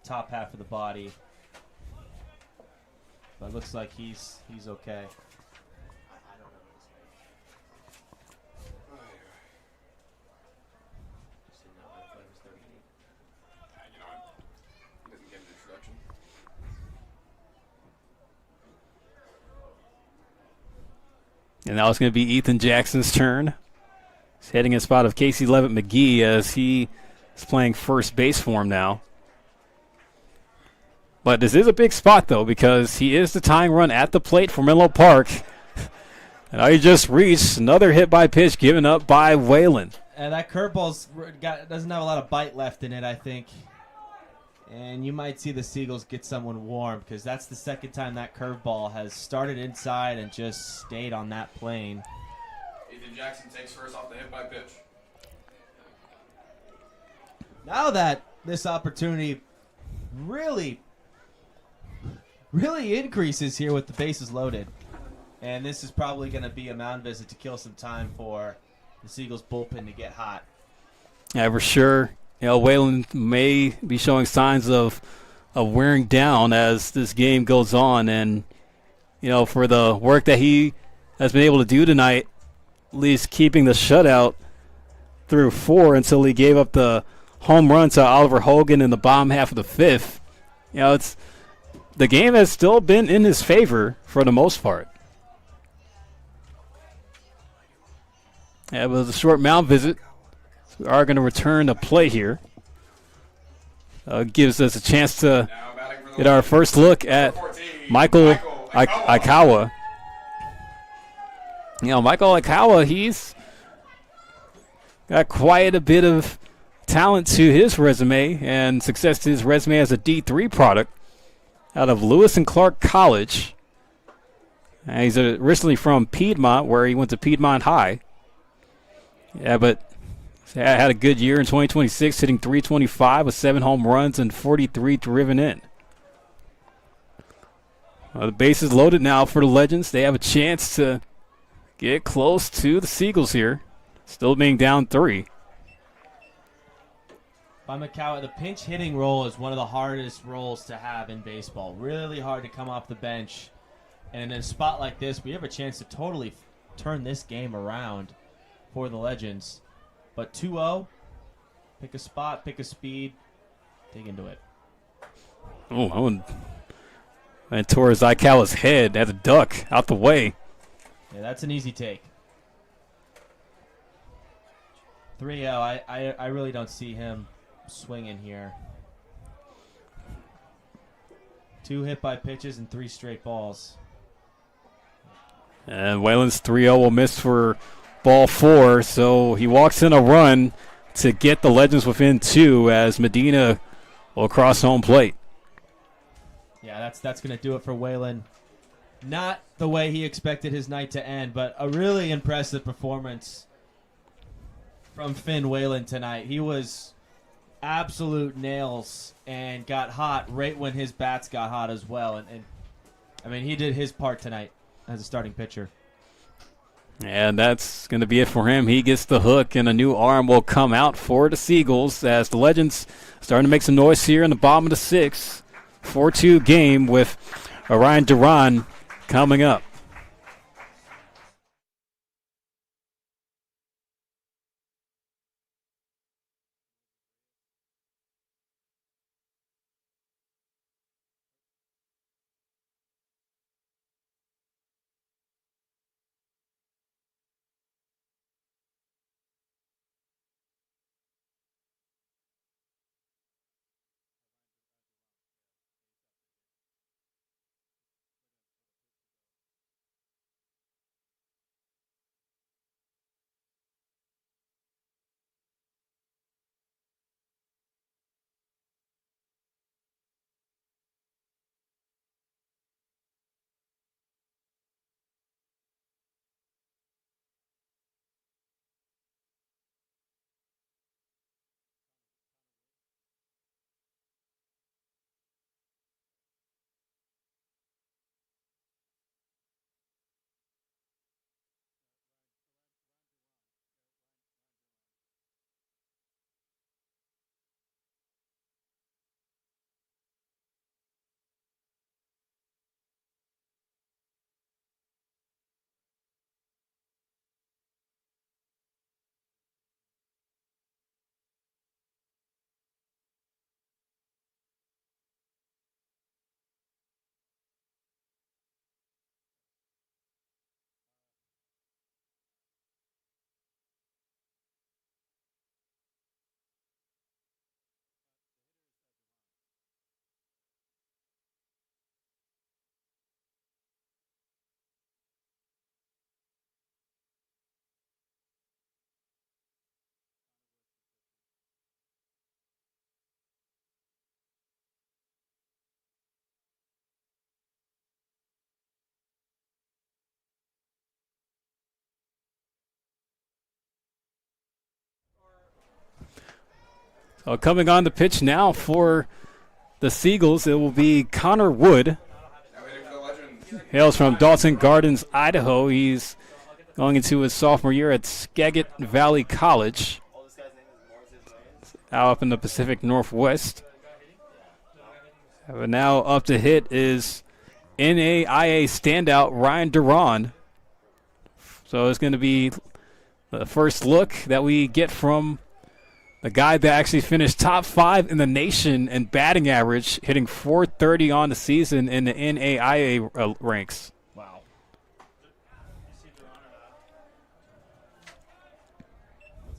top half of the body. But it looks like he's okay. He doesn't get an introduction. And now it's going to be Ethan Jackson's turn. He's heading in spot of Casey Levitt McGee as he is playing first base for him now. But this is a big spot, though, because he is the tying run at the plate for Menlo Park. And now he just reached another hit by pitch given up by Whalen. And that curveball's doesn't have a lot of bite left in it, I think. And you might see the Seagulls get someone warm because that's the second time that curveball has started inside and just stayed on that plane. Ethan Jackson takes first off the hit by pitch. Now that this opportunity really increases here with the bases loaded. And this is probably going to be a mound visit to kill some time for the Seagulls bullpen to get hot. Yeah, for sure. You know, Whalen may be showing signs of wearing down as this game goes on. And, you know, for the work that he has been able to do tonight, at least keeping the shutout through 4 until he gave up the home run to Oliver Hogan in the bottom half of the 5th. You know, the game has still been in his favor for the most part. Yeah, it was a short mound visit. We are going to return to play here. Gives us a chance to get our first look at Michael Aikawa. You know, Michael Aikawa, he's got quite a bit of talent to his resume and success to his resume as a D3 product out of Lewis and Clark College. He's originally from Piedmont, where he went to Piedmont High. Yeah, but had a good year in 2026, hitting .325 with 7 home runs and 43 driven in. The bases loaded now for the Legends. They have a chance to get close to the Seagulls here, still being down 3. By Makawa, the pinch hitting role is one of the hardest roles to have in baseball. Really hard to come off the bench. And in a spot like this, we have a chance to totally turn this game around for the Legends. But 2-0, pick a spot, pick a speed, dig into it. Oh, that one went towards Aikawa's head at the duck, out the way. Yeah, that's an easy take. 3-0, I really don't see him swinging here. 2 hit by pitches and 3 straight balls. And Whalen's 3-0 will miss for ball 4, so he walks in a run to get the Legends within 2 as Medina will cross home plate. Yeah, that's going to do it for Whalen. Not the way he expected his night to end, but a really impressive performance from Finn Whalen tonight. He was absolute nails and got hot right when his bats got hot as well. And I mean, he did his part tonight as a starting pitcher. And that's going to be it for him. He gets the hook, and a new arm will come out for the Seagulls as the Legends starting to make some noise here in the bottom of the 6th. 4-2 game with Orion Duran coming up. So coming on the pitch now for the Seagulls, it will be Connor Wood. Now hitting for the Legends. Hails from Dalton Gardens, Idaho. He's going into his sophomore year at Skagit Valley College, out up in the Pacific Northwest. But now up to hit is NAIA standout Ryan Duran. So it's going to be the first look that we get from the guy that actually finished top 5 in the nation in batting average, hitting .430 on the season in the NAIA ranks. Wow.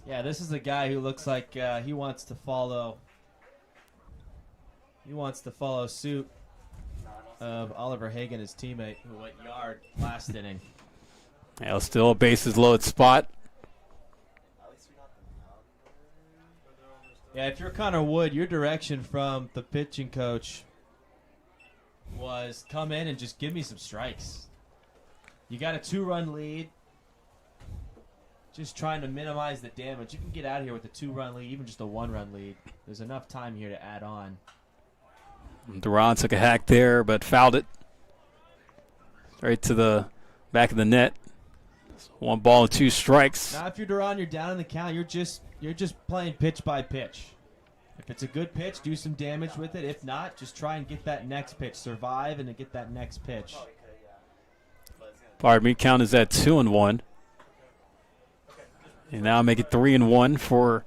Yeah, this is a guy who looks like he wants to follow. He wants to follow suit of Oliver Hagan, his teammate, who went yard last inning. Yeah, still a bases loaded spot. Yeah, if you're Connor Wood, your direction from the pitching coach was come in and just give me some strikes. You got a 2-run lead. Just trying to minimize the damage. You can get out of here with a 2-run lead, even just a 1-run lead. There's enough time here to add on. Duran took a hack there, but fouled it. Right to the back of the net. 1 ball and 2 strikes. Now, if you're Duran, you're down in the count. You're just playing pitch by pitch. If it's a good pitch, do some damage with it. If not, just try and get that next pitch. Survive and then get that next pitch. Pardon me, count is at 2-1. And now make it 3-1 for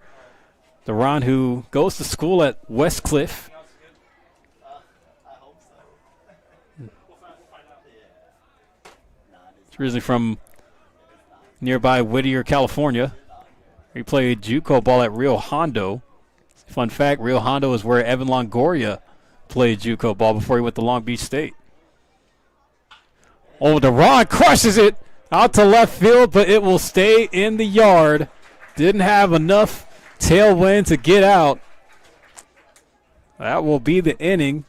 Duran, who goes to school at Westcliff. He's originally from nearby Whittier, California. He played JUCO ball at Rio Hondo. Fun fact, Rio Hondo is where Evan Longoria played JUCO ball before he went to Long Beach State. Oh, Duran crushes it out to left field, but it will stay in the yard. Didn't have enough tailwind to get out. That will be the inning.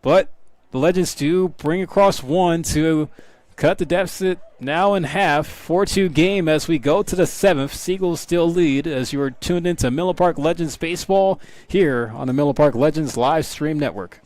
But the Legends do bring across 1 to cut the deficit now in half. 4-2 game as we go to the 7th. Seagulls still lead as you are tuned into Menlo Park Legends Baseball here on the Menlo Park Legends live stream network.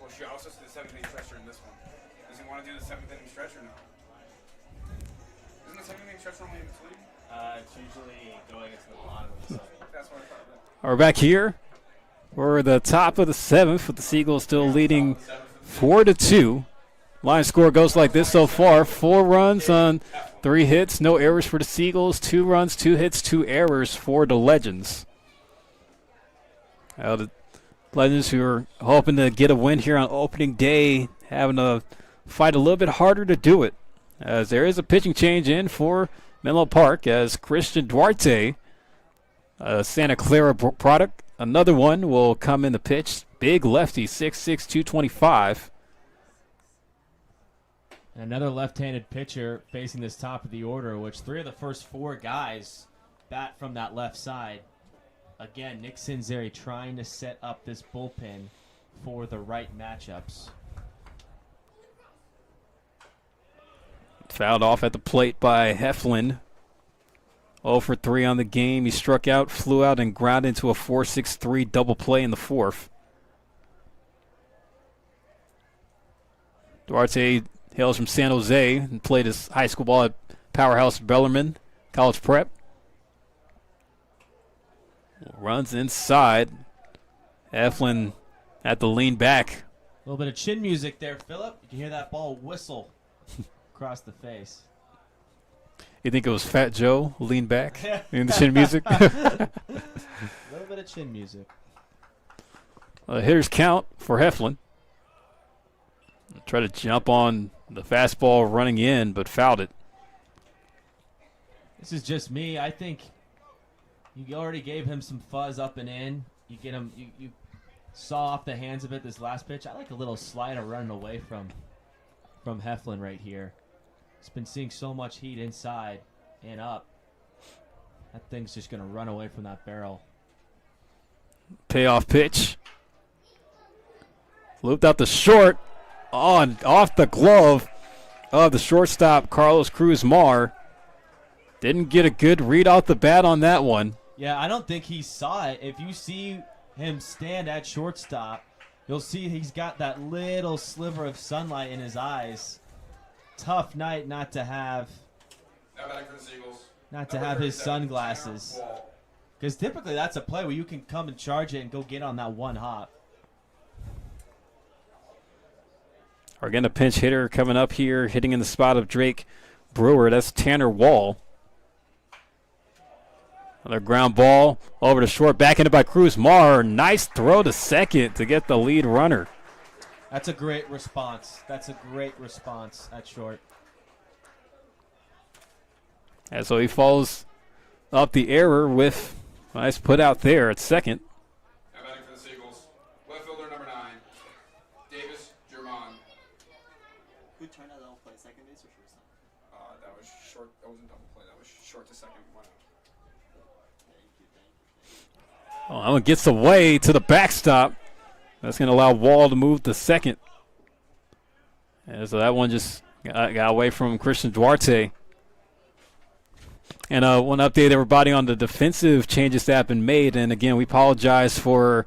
Well, she also said the 7th inning stretcher in this one. Does he want to do the 7th inning stretch or no? Isn't the 7th inning stretch normally in between? It's usually going into the bottom of the 7th. That's what I thought. We're back here. We're the top of the 7th with the Seagulls still leading 4-2. Line score goes like this so far. 4 runs on 3 hits, no errors for the Seagulls. 2 runs, 2 hits, 2 errors for the Legends. The Legends, who are hoping to get a win here on opening day, having to fight a little bit harder to do it, as there is a pitching change in for Menlo Park, as Christian Duarte, a Santa Clara product, another one will come in the pitch. Big lefty, 6'6", 225. Another left-handed pitcher facing this top of the order, which 3 of the first 4 guys bat from that left side. Again, Nick Sinzeri trying to set up this bullpen for the right matchups. Fouled off at the plate by Heflin. 0 for 3 on the game. He struck out, flew out, and grounded into a 4-6-3 double play in the 4th. Duarte hails from San Jose and played his high school ball at Powerhouse Bellarmine College Prep. Runs inside. Eflin at the lean back. A little bit of chin music there, Philip. You can hear that ball whistle across the face. You think it was Fat Joe lean back in the chin music? A little bit of chin music. Hitter's count for Heflin. Try to jump on the fastball running in, but fouled it. This is just me. I think you already gave him some fuzz up and in. You get him. You saw off the hands of it this last pitch. I like a little slider running away from Heflin right here. He's been seeing so much heat inside and up. That thing's just going to run away from that barrel. Payoff pitch. Looped out the short. Off the glove of the shortstop, Carlos Cruz-Mar. Didn't get a good read off the bat on that one. Yeah, I don't think he saw it. If you see him stand at shortstop, you'll see he's got that little sliver of sunlight in his eyes. Tough night not to have his sunglasses. Because typically that's a play where you can come and charge it and go get on that one hop. Again, a pinch hitter coming up here, hitting in the spot of Drake Brewer. That's Tanner Wall. Another ground ball over to short, backhanded by Cruz-Mar. Nice throw to second to get the lead runner. That's a great response. That's a great response at short. And so he follows up the error with a nice put out there at second. Now batting for the Seagulls, left fielder number 9, Davis German. Who turned out that play? Second base or shortstop? That was short. That wasn't double play. That was short to second. One out. Oh, that one gets away to the backstop. That's going to allow Wall to move to second. And so that one just got away from Christian Duarte. And one update, everybody, on the defensive changes that have been made. And, again, we apologize for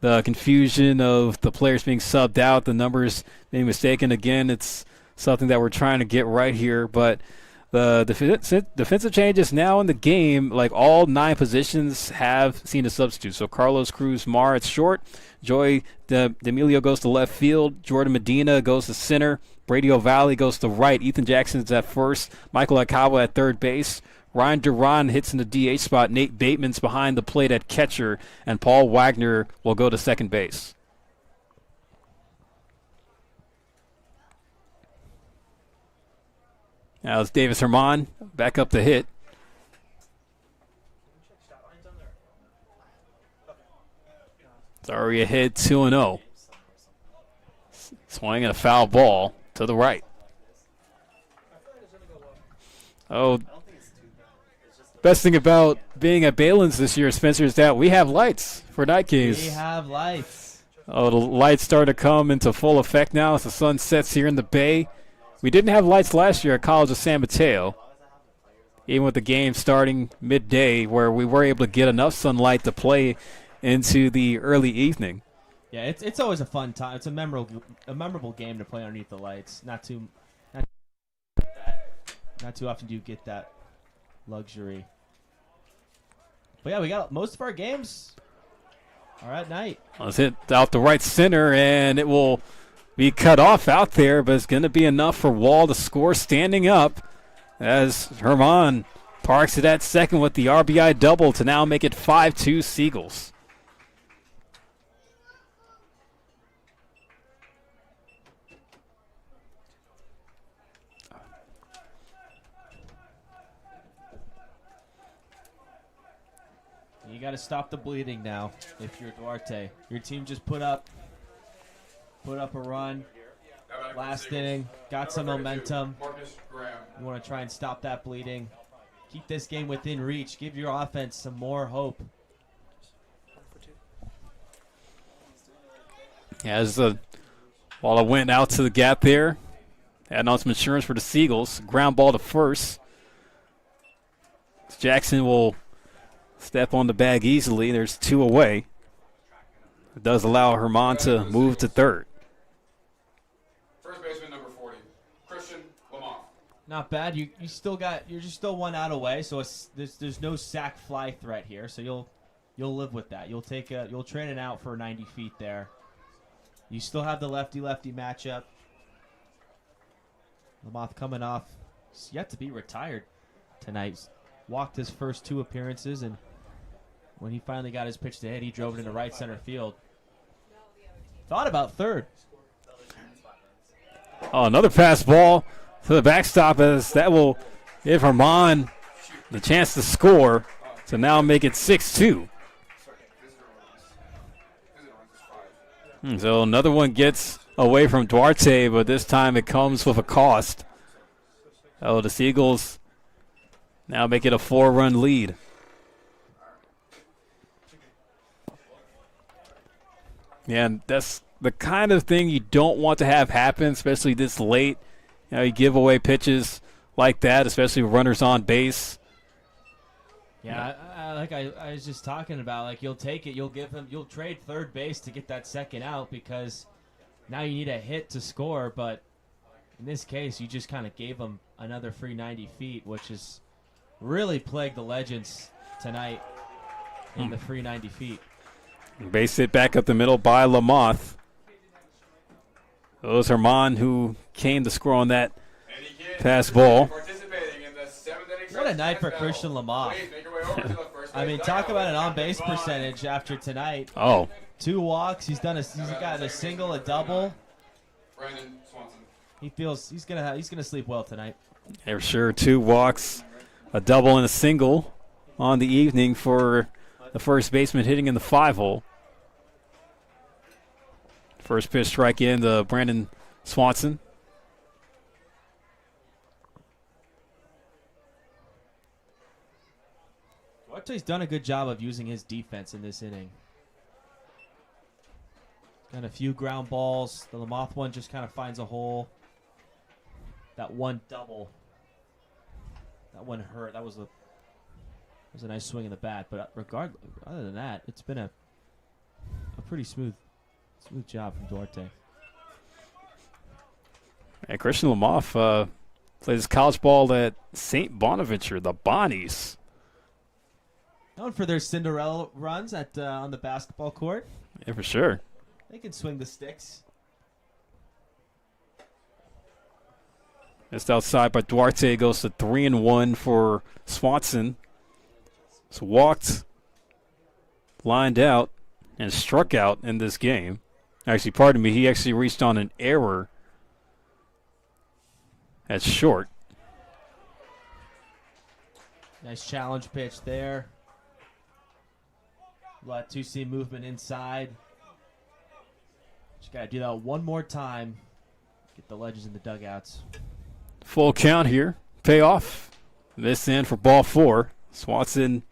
the confusion of the players being subbed out, the numbers being mistaken. Again, it's something that we're trying to get right here. But the defensive changes now in the game, like all 9 positions have seen a substitute. So Carlos Cruz-Mar at short. Joey D'Amelio goes to left field. Jordan Medina goes to center. Brady O'Valley goes to right. Ethan Jackson's at first. Michael Akawa at third base. Ryan Duran hits in the DH spot. Nate Bateman's behind the plate at catcher. And Paul Wagner will go to second base. Now it's Davis Herman back up to hit. It's already ahead 2-0. Swinging a foul ball to the right. Oh, best thing about being at Balin's this year, Spencer, is that we have lights for night games. We have lights. Oh, the lights start to come into full effect now as the sun sets here in the Bay. We didn't have lights last year at College of San Mateo, even with the game starting midday, where we were able to get enough sunlight to play into the early evening. Yeah, it's always a fun time. It's a memorable game to play underneath the lights. Not too often do you get that luxury. But yeah, we got most of our games are at night. Let's hit out the right center, and it will be cut off out there, but it's going to be enough for Wall to score standing up as Herman parks it at second with the RBI double to now make it 5-2 Seagulls. You got to stop the bleeding now if you're Duarte. Your team just put up a run last inning, got some momentum. Marcus Graham. You want to try and stop that bleeding. Keep this game within reach. Give your offense some more hope. As the ball went out to the gap there, adding on some insurance for the Seagulls. Ground ball to first. Jackson will step on the bag easily. There's 2 away. It does allow Herman to move to third. First baseman number 40, Christian Lamont. Not bad. You're just still 1 out away, so there's no sac fly threat here. So you'll live with that. You'll train it out for 90 feet there. You still have the lefty-lefty matchup. Lamont coming off, he's yet to be retired tonight. He's walked his first 2 appearances, and when he finally got his pitch to hit, he drove it into right center field. Thought about third. Oh, another pass ball to the backstop, as that will give Herman the chance to score to now make it 6-2. So another one gets away from Duarte, but this time it comes with a cost. Oh, the Seagulls now make it a 4-run lead. Yeah, and that's the kind of thing you don't want to have happen, especially this late. You know, you give away pitches like that, especially with runners on base. Yeah, I was just talking about, like, you'll take it, you'll trade third base to get that second out because now you need a hit to score, but in this case, you just kind of gave him another free 90 feet, which has really plagued the Legends tonight in the free 90 feet. Base hit back up the middle by Lamoth. It was Herman who came to score on that pass ball. What a night for Christian Lamoth. I mean, talk about an on-base percentage after tonight. Oh. 2 walks. He's got a single, a double. Brandon Swanson. He feels he's gonna sleep well tonight. Yeah, for sure. 2 walks, a double and a single on the evening for the first baseman hitting in the 5-hole. First pitch strike in to Brandon Swanson. Duarte's done a good job of using his defense in this inning. Got a few ground balls. The Lamoth one just kind of finds a hole. That one double. That one hurt. That was a nice swing in the bat. But other than that, it's been a pretty smooth job from Duarte. And Christian Lamoth plays college ball at St. Bonaventure, the Bonnies. Known for their Cinderella runs on the basketball court. Yeah, for sure. They can swing the sticks. Just outside by Duarte, goes to 3-1 for Swanson. It's walked, lined out, and struck out in this game. Actually, pardon me, he actually reached on an error at short. Nice challenge pitch there. Let 2C movement inside. Just got to do that one more time. Get the Legends in the dugouts. Full count here. Payoff. This in for ball 4. Swanson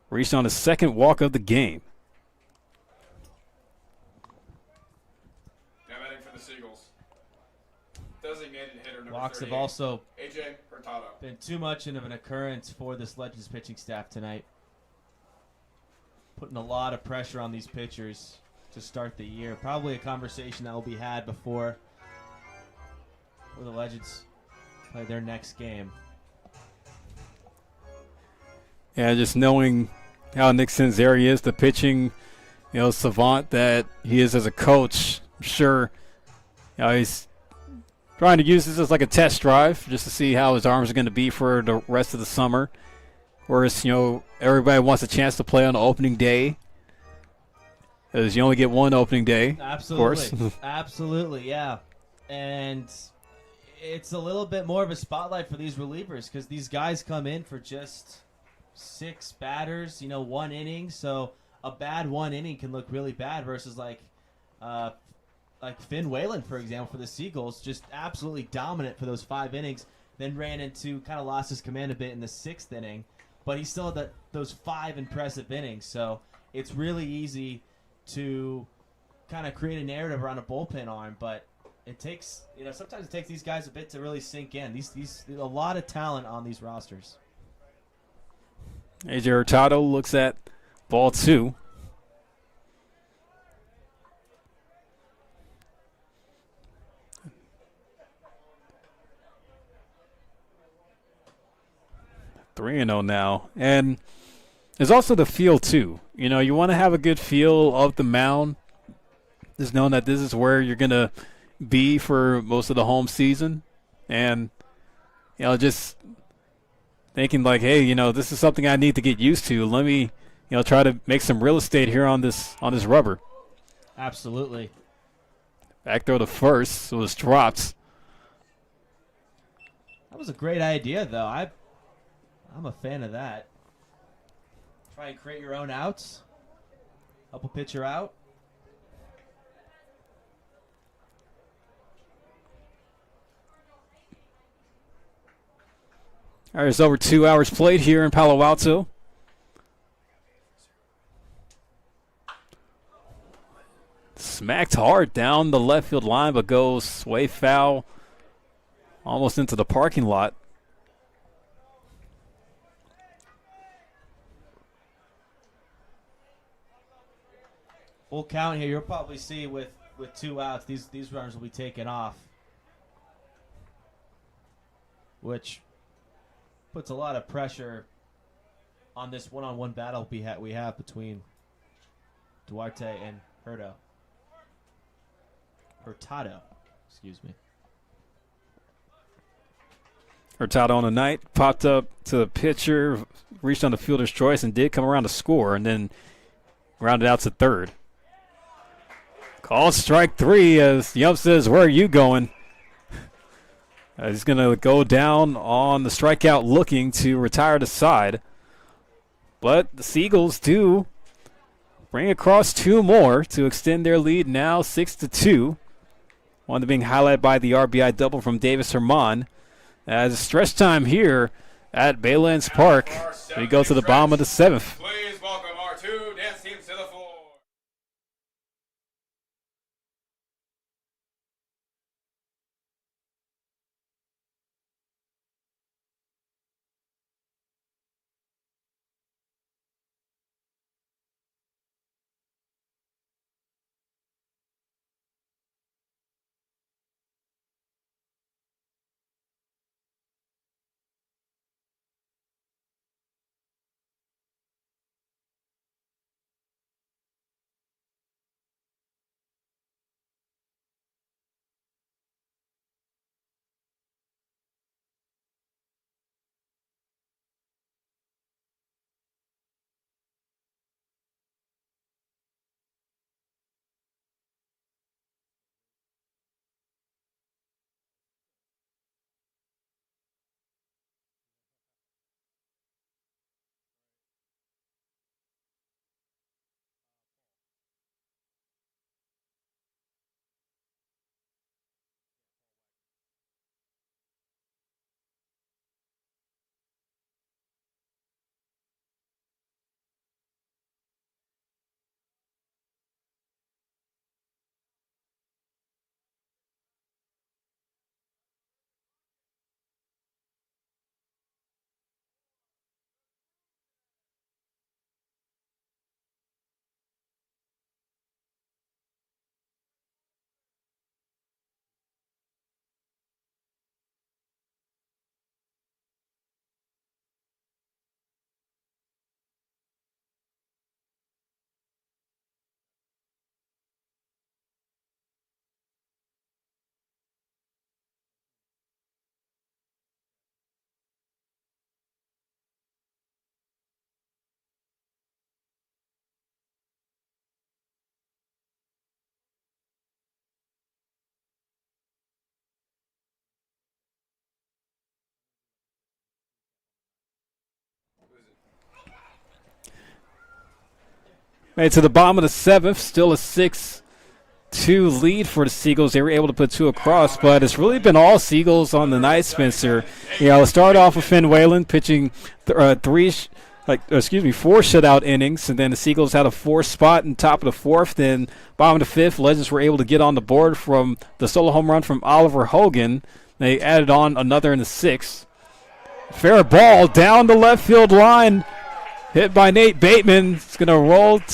reached on his second walk of the game. Now batting for the Seagulls. Designated hitter number Walks have 38, also AJ Hurtado. been too much of an occurrence for this Legends pitching staff tonight. Putting a lot of pressure on these pitchers to start the year. Probably a conversation that will be had before the Legends play their next game. Yeah, just knowing how Nick Sanzeri is, the pitching, savant that he is as a coach, I'm sure he's trying to use this as like a test drive just to see how his arms are going to be for the rest of the summer. Whereas, everybody wants a chance to play on opening day, because you only get one opening day. Absolutely. Of course. Absolutely, yeah. And it's a little bit more of a spotlight for these relievers because these guys come in for just 6 batters, 1 inning. So a bad 1 inning can look really bad versus like Finn Whalen, for example, for the Seagulls, just absolutely dominant for those 5 innings. Then ran into kind of lost his command a bit in the 6th inning, but he still had those 5 impressive innings. So it's really easy to kind of create a narrative around a bullpen arm, but it takes sometimes it takes these guys a bit to really sink in. These a lot of talent on these rosters. AJ Hurtado looks at ball 2. Three and 0 now, and there's also the feel too. You want to have a good feel of the mound, just knowing that this is where you're gonna be for most of the home season, and just thinking like, hey, this is something I need to get used to. Let me, try to make some real estate here on this rubber. Absolutely. Back throw to first, so it was dropped. That was a great idea, though. I'm a fan of that. Try and create your own outs. Help a pitcher out. All right, it's over 2 hours played here in Palo Alto. Smacked hard down the left field line, but goes way foul, almost into the parking lot. Full count here. You'll probably see with 2 outs, these runners will be taken off, which puts a lot of pressure on this one-on-one battle we have between Duarte and Hurtado. Excuse me. Hurtado on the night popped up to the pitcher, reached on the fielder's choice, and did come around to score, and then rounded out to third. Called strike 3 as Yump says, "Where are you going?" He's going to go down on the strikeout looking to retire the side. But the Seagulls do bring across 2 more to extend their lead now 6-2. One being highlighted by the RBI double from Davis Herman. As stretch time here at Baylands Park, we go to the bottom of the 7th. Please welcome our 2 dance teams to the floor. Made it to the bottom of the 7th. Still a 6-2 lead for the Seagulls. They were able to put 2 across, but it's really been all Seagulls on the night, Spencer. Let's start off with Finn Whalen pitching 4 shutout innings, and then the Seagulls had a 4 spot in top of the 4th. Then bottom of the 5th, Legends were able to get on the board from the solo home run from Oliver Hogan. They added on another in the 6th. Fair ball down the left field line. Hit by Nate Bateman. It's going to roll